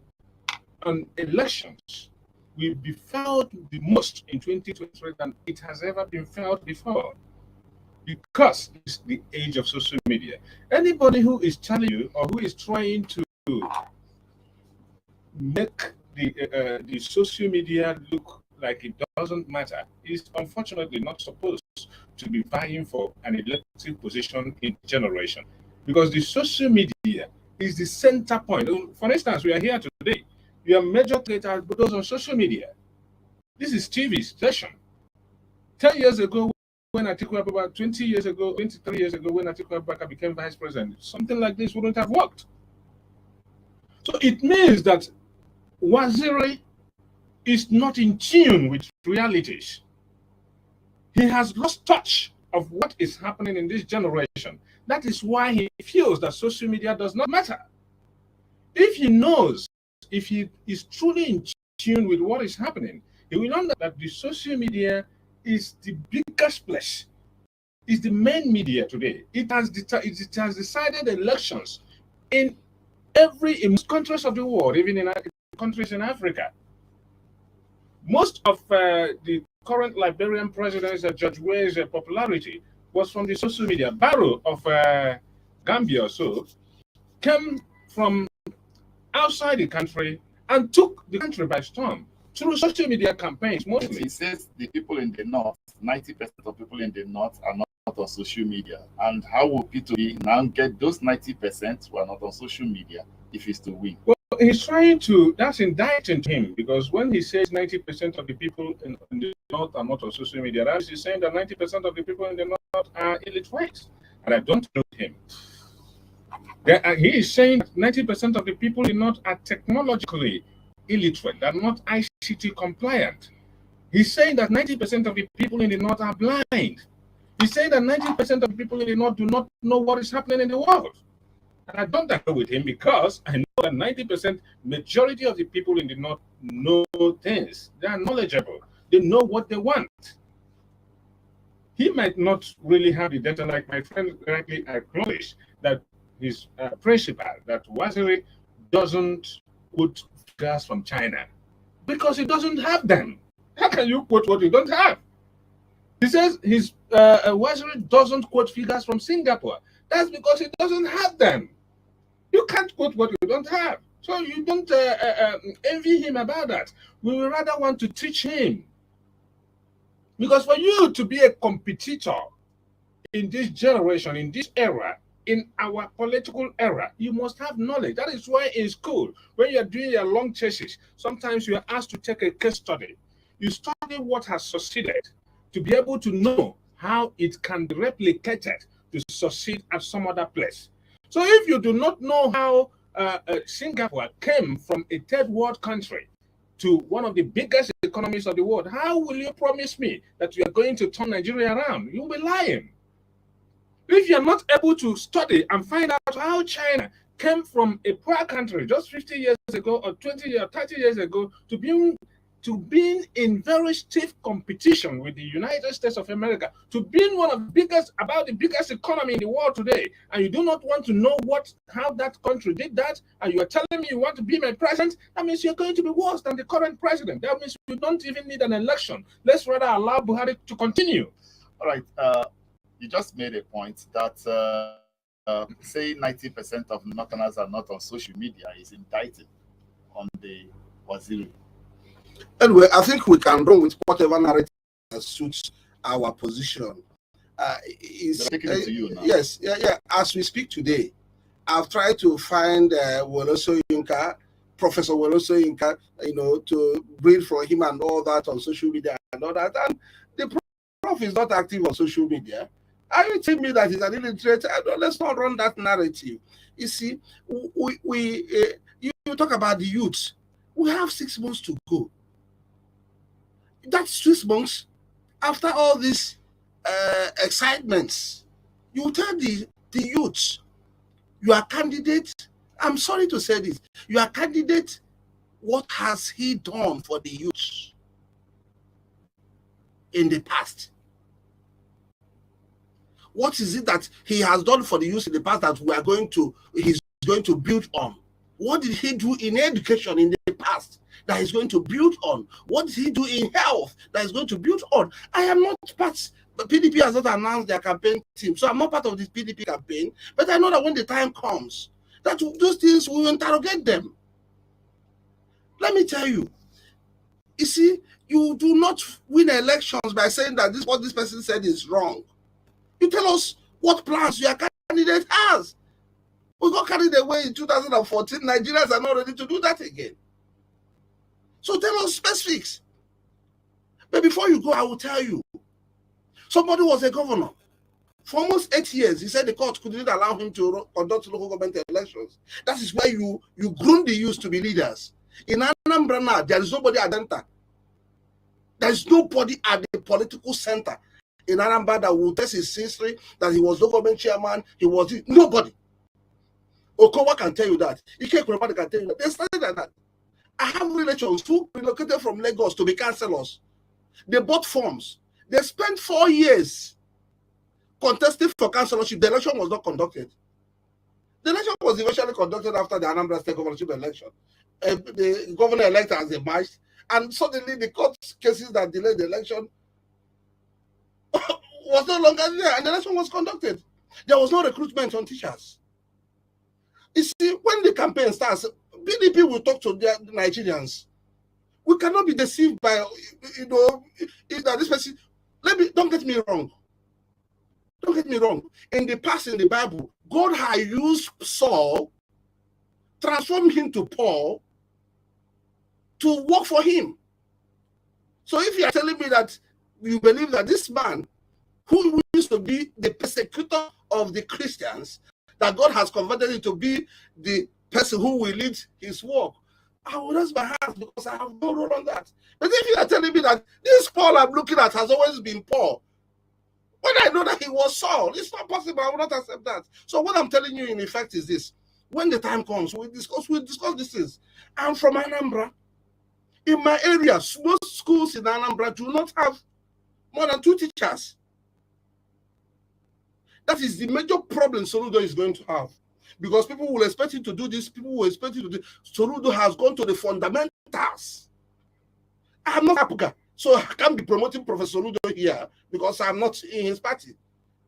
S2: on elections will be felt the most in 2023 than it has ever been felt before, because it's the age of social media. Anybody who is challenging you or who is trying to make the social media look like it doesn't matter is unfortunately not supposed to be vying for an elective position in generation, because the social media is the center point. For instance, we are here today. We are major players, but those on social media. This is TV station. 10 years ago, when Atiku Abubakar, 20 years ago, 23 years ago, when Atiku Abubakar became vice president, something like this wouldn't have worked. So it means that Waziri is not in tune with realities. He has lost touch of what is happening in this generation. That is why he feels that social media does not matter. If he knows, if he is truly in tune with what is happening, he will know that the social media is the biggest place, is the main media today. It has decided elections in most countries of the world, even in countries in Africa. Most of the current Liberian president, George Weah's popularity was from the social media. Barrow of Gambia also came from outside the country and took the country by storm through social media campaigns mostly.
S1: He says the people in the north, 90% of people in the north are not on social media. And how will P2B now get those 90% who are not on social media if he's to win?
S2: Well, he's trying to, that's indicting him, because when he says 90% of the people in the north are not on social media, that is saying that 90% of the people in the north are illiterate. And I don't know him. He is saying that 90% of the people in the north are technologically illiterate, they're not ICT compliant. He's saying that 90% of the people in the north are blind. He's saying that 90% of the people in the north do not know what is happening in the world. And I don't agree with him, because I know that 90% majority of the people in the north know things. They are knowledgeable. They know what they want. He might not really have the data, like my friend correctly acknowledged, that his principal, that Waziri doesn't quote figures from China because he doesn't have them. How can you quote what you don't have? He says his Waziri doesn't quote figures from Singapore. That's because he doesn't have them. You can't quote what you don't have. So you don't envy him about that. We would rather want to teach him. Because for you to be a competitor in this generation, in this era, in our political era, you must have knowledge. That is why in school, when you're doing your long chases, sometimes you are asked to take a case study. You study what has succeeded to be able to know how it can be replicated to succeed at some other place. So if you do not know how Singapore came from a third world country to one of the biggest economies of the world, how will you promise me that you are going to turn Nigeria around? You'll be lying. If you're not able to study and find out how China came from a poor country just 50 years ago or 20 or 30 years ago to being to being in very stiff competition with the United States of America, to being one of the biggest, about the biggest economy in the world today, and you do not want to know how that country did that, and you are telling me you want to be my president, that means you're going to be worse than the current president. That means you don't even need an election. Let's rather allow Buhari to continue.
S1: All right. You just made a point that say 90% of Northerners are not on social media is indicted on the Waziri.
S4: Anyway, I think we can run with whatever narrative that suits our position.
S1: Taking it to you now.
S4: Yes, yeah. As we speak today, I've tried to find Woloso Yinka, Professor Woloso Yinka, to read from him and all that on social media and all that. And the prof is not active on social media. Are you telling me that he's an illiterate? Let's not run that narrative. You see, you talk about the youth. We have 6 months to go. That's 6 months. After all these excitements, you tell the youth, your candidate, I'm sorry to say this, your candidate, what has he done for the youth in the past? What is it that he has done for the youth in the past that he's going to build on? What did he do in education in the past that he's going to build on? What did he do in health that he's going to build on? I am not part. The PDP has not announced their campaign team, so I'm not part of this PDP campaign. But I know that when the time comes, that those things will interrogate them. Let me tell you, you see, you do not win elections by saying that what this person said is wrong. You tell us what plans your candidate has. We got carried away in 2014. Nigerians are not ready to do that again. So tell us specifics. But before you go, I will tell you. Somebody was a governor. For almost 8 years, he said the court couldn't allow him to conduct local government elections. That is why you groom the youth to be leaders. In Anambra now, there is nobody at Delta. There is nobody at the political center in Anambra that will test his history, that he was local government chairman, nobody. Okowa can tell you that. Ike Kurabani can tell you that. They started like that. I have relations who relocated from Lagos to be councillors. They bought forms. They spent 4 years contesting for councillorship. The election was not conducted. The election was eventually conducted after the Anambra State governorship election. The governor-elect has emerged, and suddenly the court cases that delayed the election was no longer there, and the election was conducted. There was no recruitment on teachers. You see, when the campaign starts, PDP will talk to the Nigerians. We cannot be deceived by, that this person. Don't get me wrong. Don't get me wrong. In the past, in the Bible, God had used Saul, transformed him to Paul, to work for him. So if you are telling me that you believe that this man, who used to be the persecutor of the Christians, that God has converted him to be the person who will lead his work, I will raise my hands because I have no role on that. But if you are telling me that this Paul I'm looking at has always been Paul, when I know that he was Saul, it's not possible. I will not accept that. So what I'm telling you in effect is this. When the time comes, we'll discuss these things. I'm from Anambra. In my area, most schools in Anambra do not have more than 2 teachers. That is the major problem Soludo is going to have. Because people will expect you to do this, people will expect you to do. Soludo has gone to the fundamentals. I'm not Apuka, so I can't be promoting Professor Soludo here because I'm not in his party.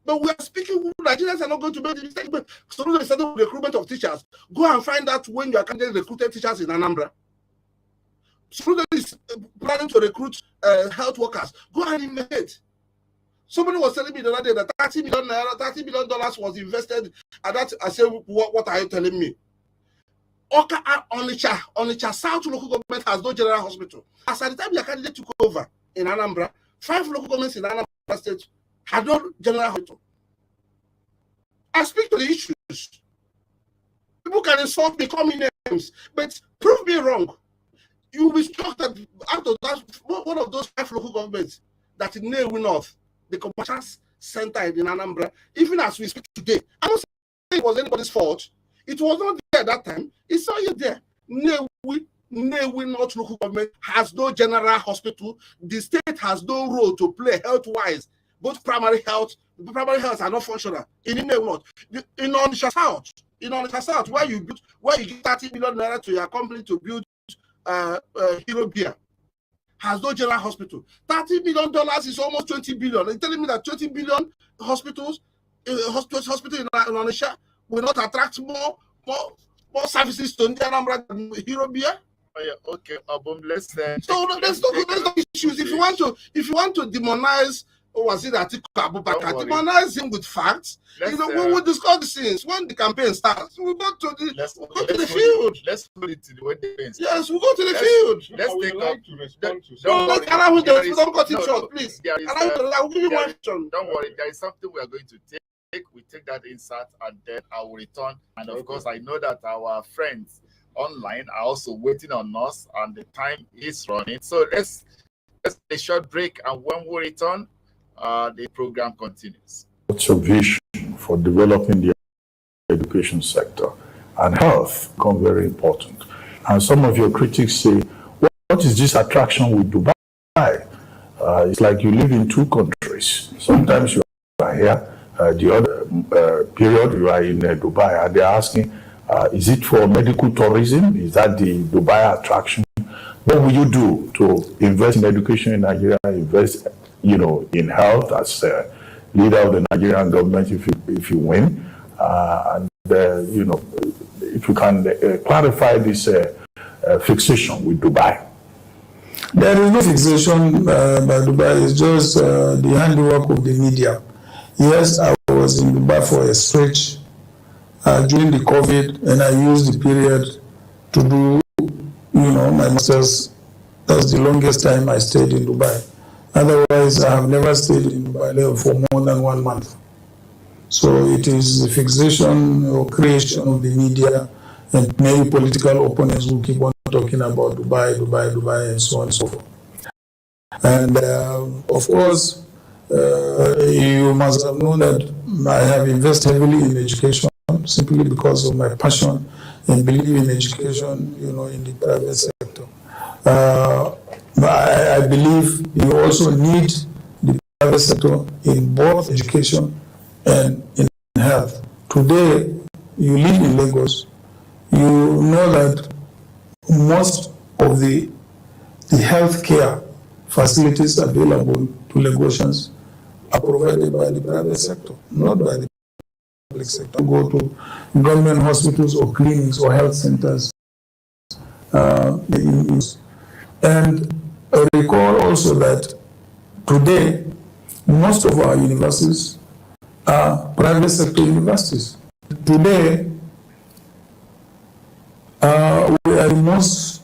S4: But we are speaking, Nigerians are not going to make the mistake. But Soludo is starting with recruitment of teachers. Go and find out when you are candidate recruited teachers in Anambra. Soludo is planning to recruit health workers. Go and investigate. Somebody was telling me the other day that $30 million was invested. And that, I said, what are you telling me? Onitsha South local government has no general hospital. As at the time your candidate took over in Anambra, 5 local governments in Anambra State had no general hospital. I speak to the issues. People can insult me, call me names, but prove me wrong. You will be shocked that out of that, one of those 5 local governments that in Nnewi North, the commercial center in Anambra, even as we speak today, I don't say it was anybody's fault. It was not there at that time. It's not yet there. Nnewi Nnewi North local government has no general hospital. The state has no role to play health-wise. Both primary health are not functional in Nnewi North. In Onitsha South, where you give 30 million naira to your company to build Hero Beer, has no general hospital. $30 million is almost 20 billion. Are you telling me that 20 billion hospital in Onitsha will not attract more services to Anambra than Hero Beer?
S1: Oh, yeah, okay, let's
S4: not issues. If you want to demonize, was it ATIKUlates, demonize him with facts. We will discuss these things when the campaign starts. We'll go to the field.
S1: Let's put it to the way the campaign starts.
S4: Yes, we'll go to the field.
S1: Let's take up.
S4: Don't cut it short, please.
S1: I'll give you one question. Don't worry, there is something we are going to take. We take that insert and then I will return. And of course, I know that our friends online are also waiting on us and the time is running. So let's take a short break, and when we return, the program continues.
S16: What's your vision for developing the education sector and health become very important? And some of your critics say, what is this attraction with Dubai? It's like you live in two countries. Sometimes you are here, the other period you are in Dubai, and they're asking, is it for medical tourism? Is that the Dubai attraction? What will you do to invest in education in Nigeria, invest in health as leader of the Nigerian government if you win? And if you can clarify this fixation with Dubai.
S15: There is no fixation by Dubai. It's just the handiwork of the media. Yes, I was in Dubai for a stretch during the COVID, and I used the period to do, my master's. That's the longest time I stayed in Dubai. Otherwise, I have never stayed in Dubai for more than 1 month. So it is the fixation or creation of the media, and many political opponents who keep on talking about Dubai, and so on and so forth. And of course, you must have known that I have invested heavily in education simply because of my passion and belief in education, in the private sector. I believe you also need the private sector in both education and in health. Today, you live in Lagos, you know that most of the healthcare facilities available to Lagosians are provided by the private sector, not by the public sector. Go to government hospitals or clinics or health centers. And recall also that today, most of our universities are private sector universities. Today, we are the most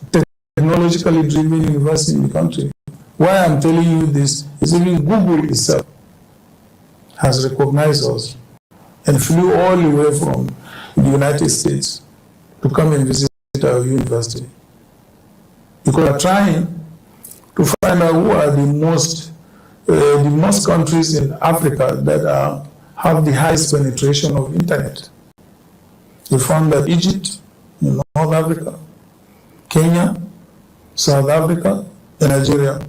S15: technologically driven university in the country. Why I'm telling you this is even Google itself has recognized us and flew all the way from the United States to come and visit our university. Because we're trying to find out who are the most countries in Africa that have the highest penetration of internet. We found that Egypt, in North Africa, Kenya, South Africa, and Nigeria.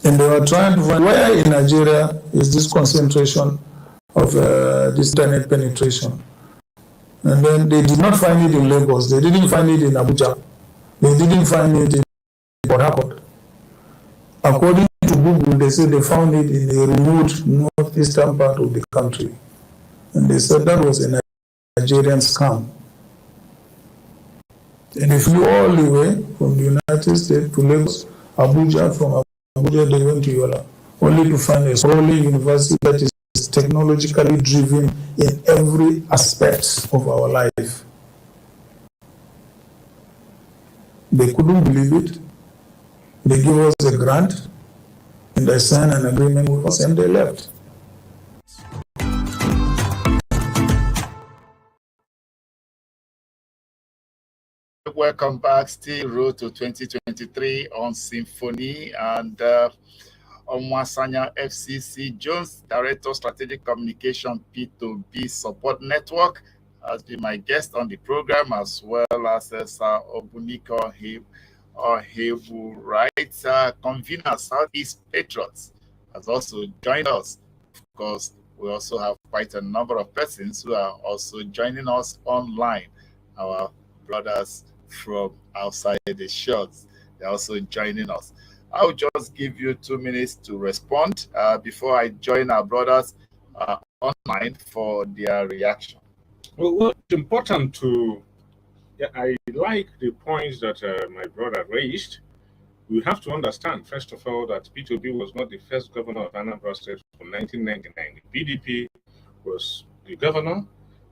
S15: And they were trying to find where in Nigeria is this concentration of this internet penetration. And then they did not find it in Lagos. They didn't find it in Abuja. They didn't find it in Port Harcourt. According to Google, they said they found it in the remote northeastern part of the country. And they said that was a Nigerian scam. And they flew all the way from the United States to Lagos, Abuja. From Abuja, they went to Yola, only to find a sprawling university that is technologically driven in every aspect of our life. They couldn't believe it. They gave us a grant, and they signed an agreement with us, and they left.
S1: Welcome back. Still Road to 2023 on Symphony, and Onwasanya FCC Jones, Director Strategic Communication P2B Support Network, has been my guest on the program, as well as Sir Obunika Hebu, right? Convener Southeast Patriots has also joined us. Of course, we also have quite a number of persons who are also joining us online. Our brothers from outside the shores, they're also joining us. I'll just give you 2 minutes to respond before I join our brothers online for their reaction.
S2: Well, it's important to, I like the points that my brother raised. We have to understand, first of all, that P2B was not the first governor of Anambra State from 1999. The PDP was the governor.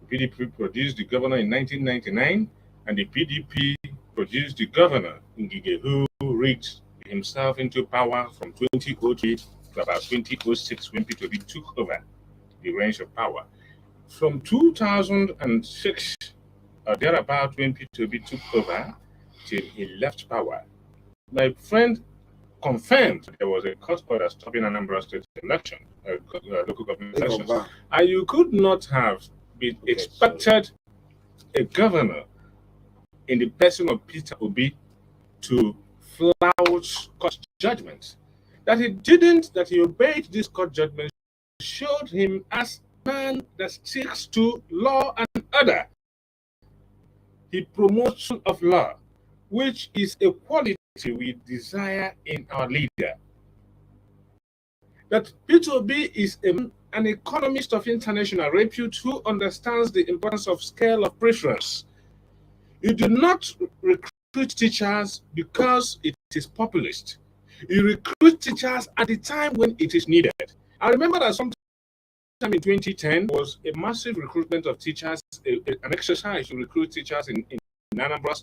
S2: The PDP produced the governor in 1999, and the PDP produced the governor, Ngige, who rigged himself into power from 2003 to about 2006 when P2B took over the reins of power. From 2006, or thereabout, when P2B took over, till he left power, my friend confirmed there was a court order stopping Anambra State election, local government elections, and you could not have been expected a governor in the person of Peter Obi to flout court judgments. That he didn't, that he obeyed this court judgment, showed him as a man that sticks to law and order. He promotes of law, which is a quality we desire in our leader. That P2B is an economist of international repute who understands the importance of scale of preference. You do not recruit teachers because it is populist. You recruit teachers at the time when it is needed. I remember that sometime in 2010 was a massive recruitment of teachers, an exercise to recruit teachers in Anambra.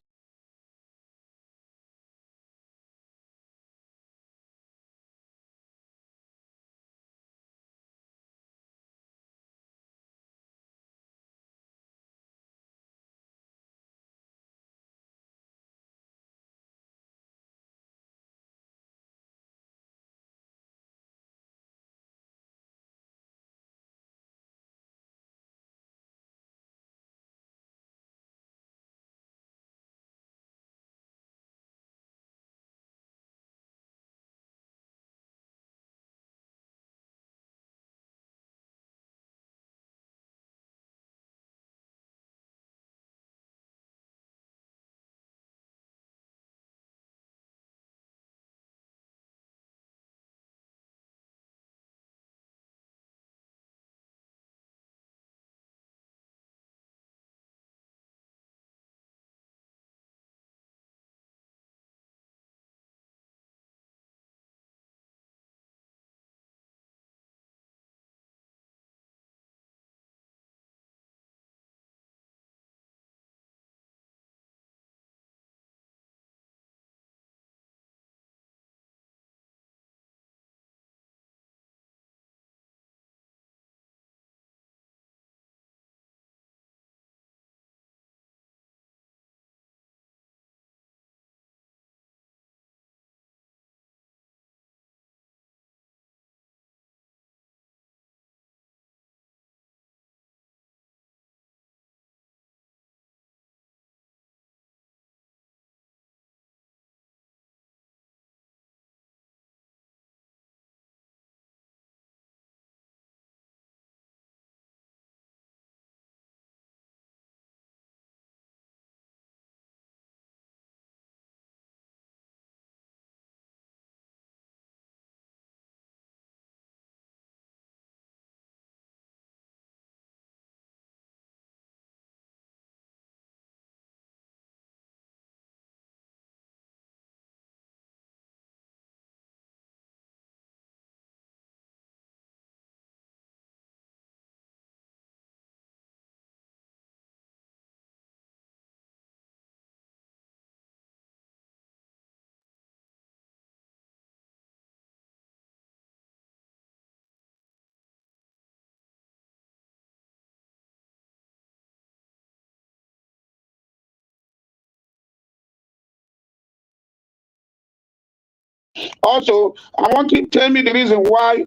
S6: Also, I want you to tell me the reason why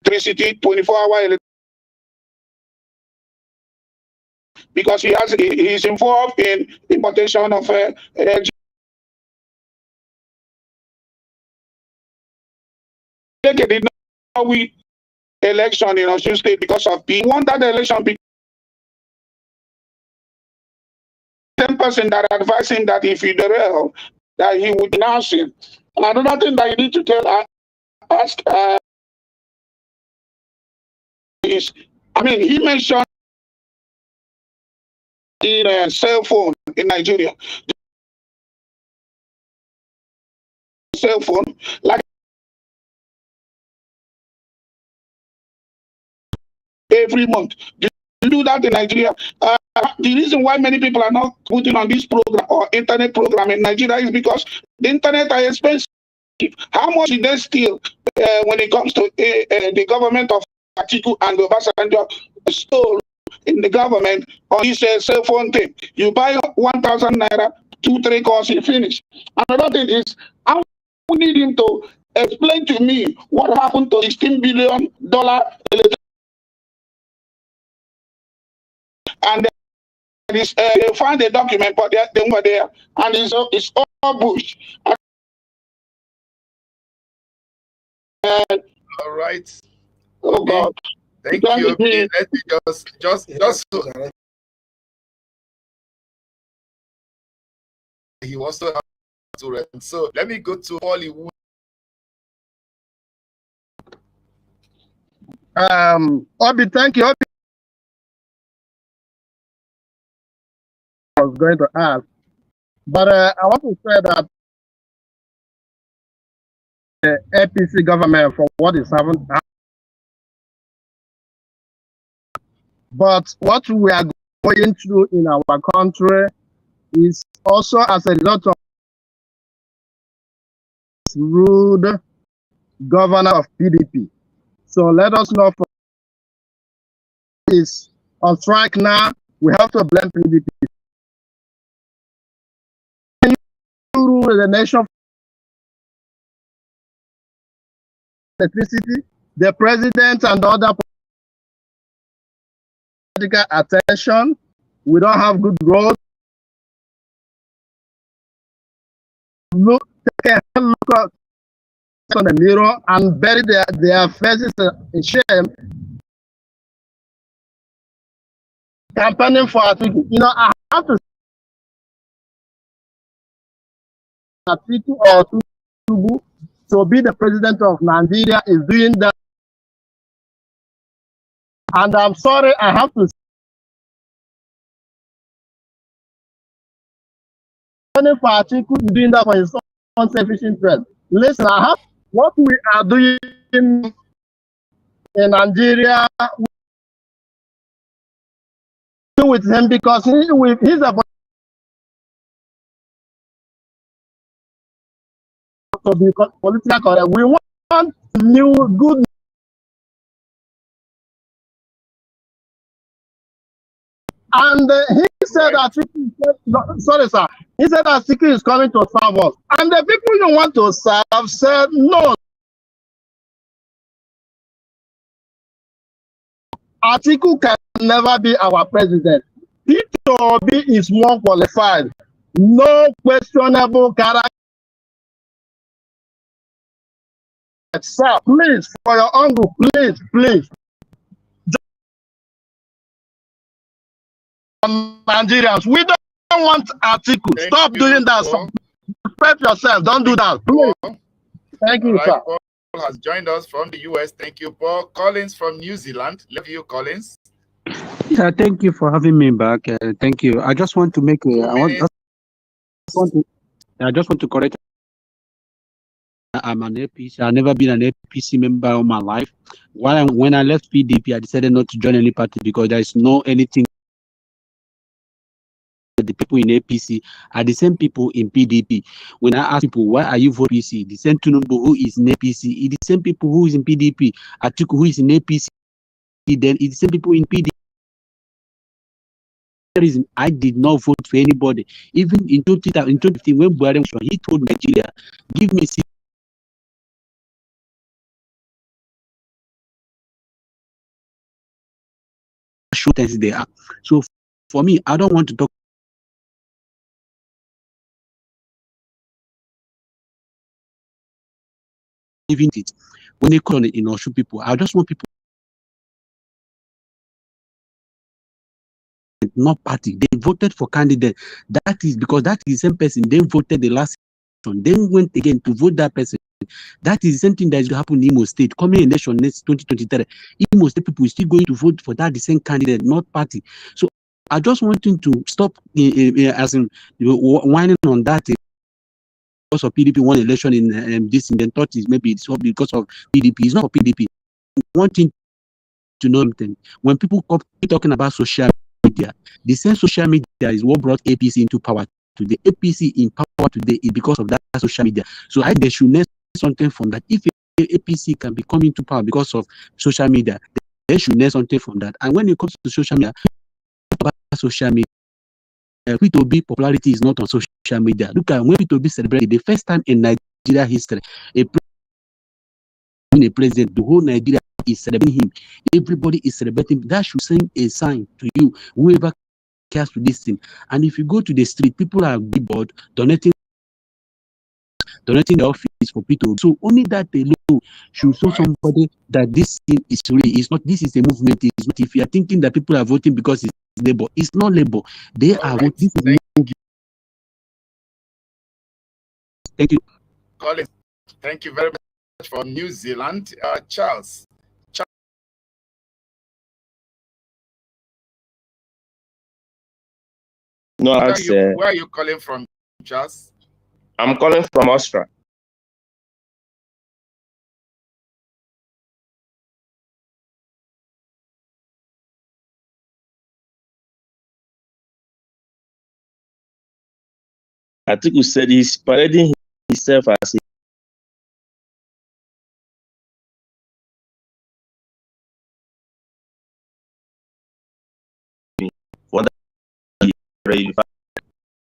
S6: electricity 24-hour because he's involved in importation of did not win election in Osun State because of he won that election because the same person that advised him that if he derail, that he would denounce him. And another thing that you need to ask is, I mean, he mentioned in a cell phone in Nigeria. Cell phone, like every month. Do you do that in Nigeria? The reason why many people are not putting on this program or internet program in Nigeria is because the internet are expensive. How much did they steal when it comes to the government of Atiku and Obasanjo stole in the government on this cell phone thing? You buy 1,000 naira, 2-3 calls, you finish. Another thing is, I need him to explain to me what happened to $16 billion and they found a document, but they were there, and it's all bush.
S1: All right.
S6: Oh God.
S1: Thank you. Okay, let me just so he also have to rest. So let me go to Hollywood.
S10: Obi, thank you. Obi, I was going to ask, but I want to say that the APC government for what is happening, but what we are going through in our country is also as a result of rude governor of PDP. So let us know for is on strike now. We have to blame PDP. Rule the nation, electricity, the president and other political attention. We don't have good roads. Take a look on the mirror and bury their faces in shame. Campaigning for Atiku. You know, I have to Atiku or Tinubu to be the president of Nigeria is doing that. And I'm sorry, I have to campaigning for Atiku is doing that for his own selfish interest. Listen, I have what we are doing in Nigeria with him because he's a to be political correct. We want new good. And he said that sorry, sir. He said that Atiku is coming to serve us. And the people you want to serve said no. Atiku can never be our president. Peter Obi is more qualified. No questionable character. Sir, please, for your uncle, please. Nigerians, we don't want Atiku. Stop doing that. Respect yourself. Don't do that. Please. Thank you, sir.
S1: Paul has joined us from the US. Thank you, Paul. Collins from New Zealand. Love you, Collins.
S8: Yeah, thank you for having me back. Thank you. I just want to make I just want to correct. I'm an APC. I've never been an APC member all my life. When I left PDP, I decided not to join any party because there is no anything. The people in APC are the same people in PDP. When I ask people, why are you voting APC? The same Tinubu who is in APC, it's the same people who is in PDP. Atiku who is in APC, then it's the same people in PDP. The reason I did not vote for anybody. Even in 2015, when Buhari was, he told Nigeria, give me there. So for me, I don't want to talk even it when they call it in Oshu people. I just want people, not party. They voted for candidate. That is because that is the same person they voted the last election. Then went again to vote that person. That is the same thing that is going to happen in Imo State. Coming election next 2023, Imo State people is still going to vote for that the same candidate, not party. So I just want him to stop as in whining on that. Because of PDP won election in this, and then thought is maybe it's because of PDP. It's not for PDP. Wanting to know something. When people keep talking about social media, the same social media is what brought APC into power today. APC in power today is because of that social media. So they should learn something from that. If APC can be coming to power because of social media, they should learn something from that. And when it comes to social media, P2B popularity is not on social media. Look at when P2B celebrated the first time in Nigeria history, a president, the whole Nigeria is celebrating him. Everybody is celebrating. That should send a sign to you, whoever cares to this thing. And if you go to the street, people are bored, donating the office for people. So only that alone should show somebody that this thing is real. It's not. This is a movement. It's not. If you are thinking that people are voting because it's labor, it's not labor. They are voting. This is movement. Thank you.
S1: Colin, thank you very much for New Zealand. Charles.
S17: No,
S1: where are you calling from, Charles?
S17: I'm calling from Austria. Atiku said he's parading himself as a for that.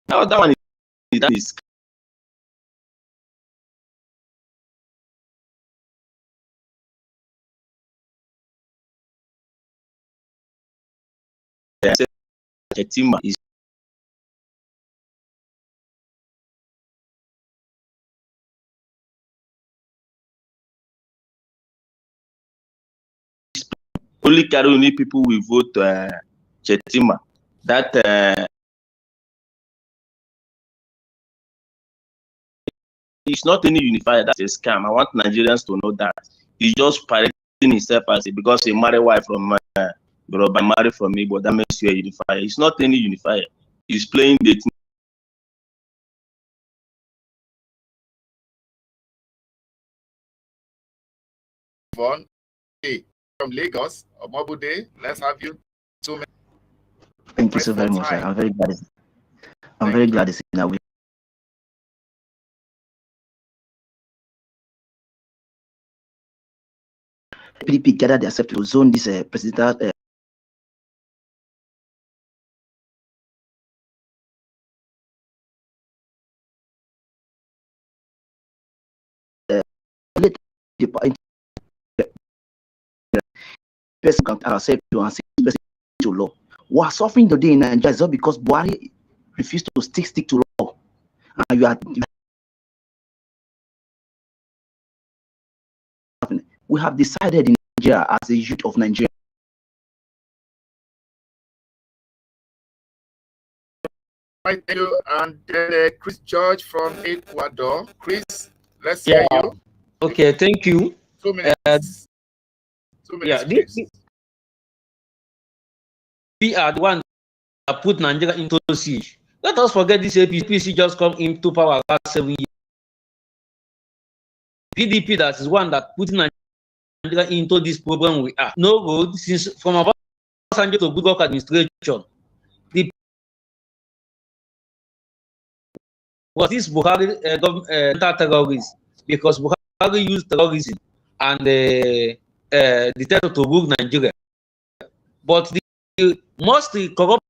S17: Now that one is Chetima is only Karuni people will vote Chetima. That it's not any unifier. That's a scam. I want Nigerians to know that he's just parading himself as because he married wife from Yoruba, married from me, but that makes you a unifier. It's not any unifier. He's playing the
S1: Von from Lagos, Omobude. Let's have you.
S18: Thank you so very much. I'm very glad. I'm very glad to see that we. PDP gathered themselves to zone this presidential. Person can accept to and to law. We are suffering today in Nigeria just because Buhari refused to stick to law, and you are. We have decided in Nigeria as a youth of Nigeria.
S1: Thank you. And Chris George from Ecuador. Chris, let's hear you.
S19: Okay, thank you.
S1: 2 minutes. 2 minutes.
S19: We are the one that put Nigeria into siege. Let us forget this APC just come into power last 7 years. PDP, that is one that put Nigeria into this problem we are. No road since from about Sanjay to good work administration. Was this Buhari government terrorists? Because Buhari used terrorism and the terror to rule Nigeria. But the most corrupt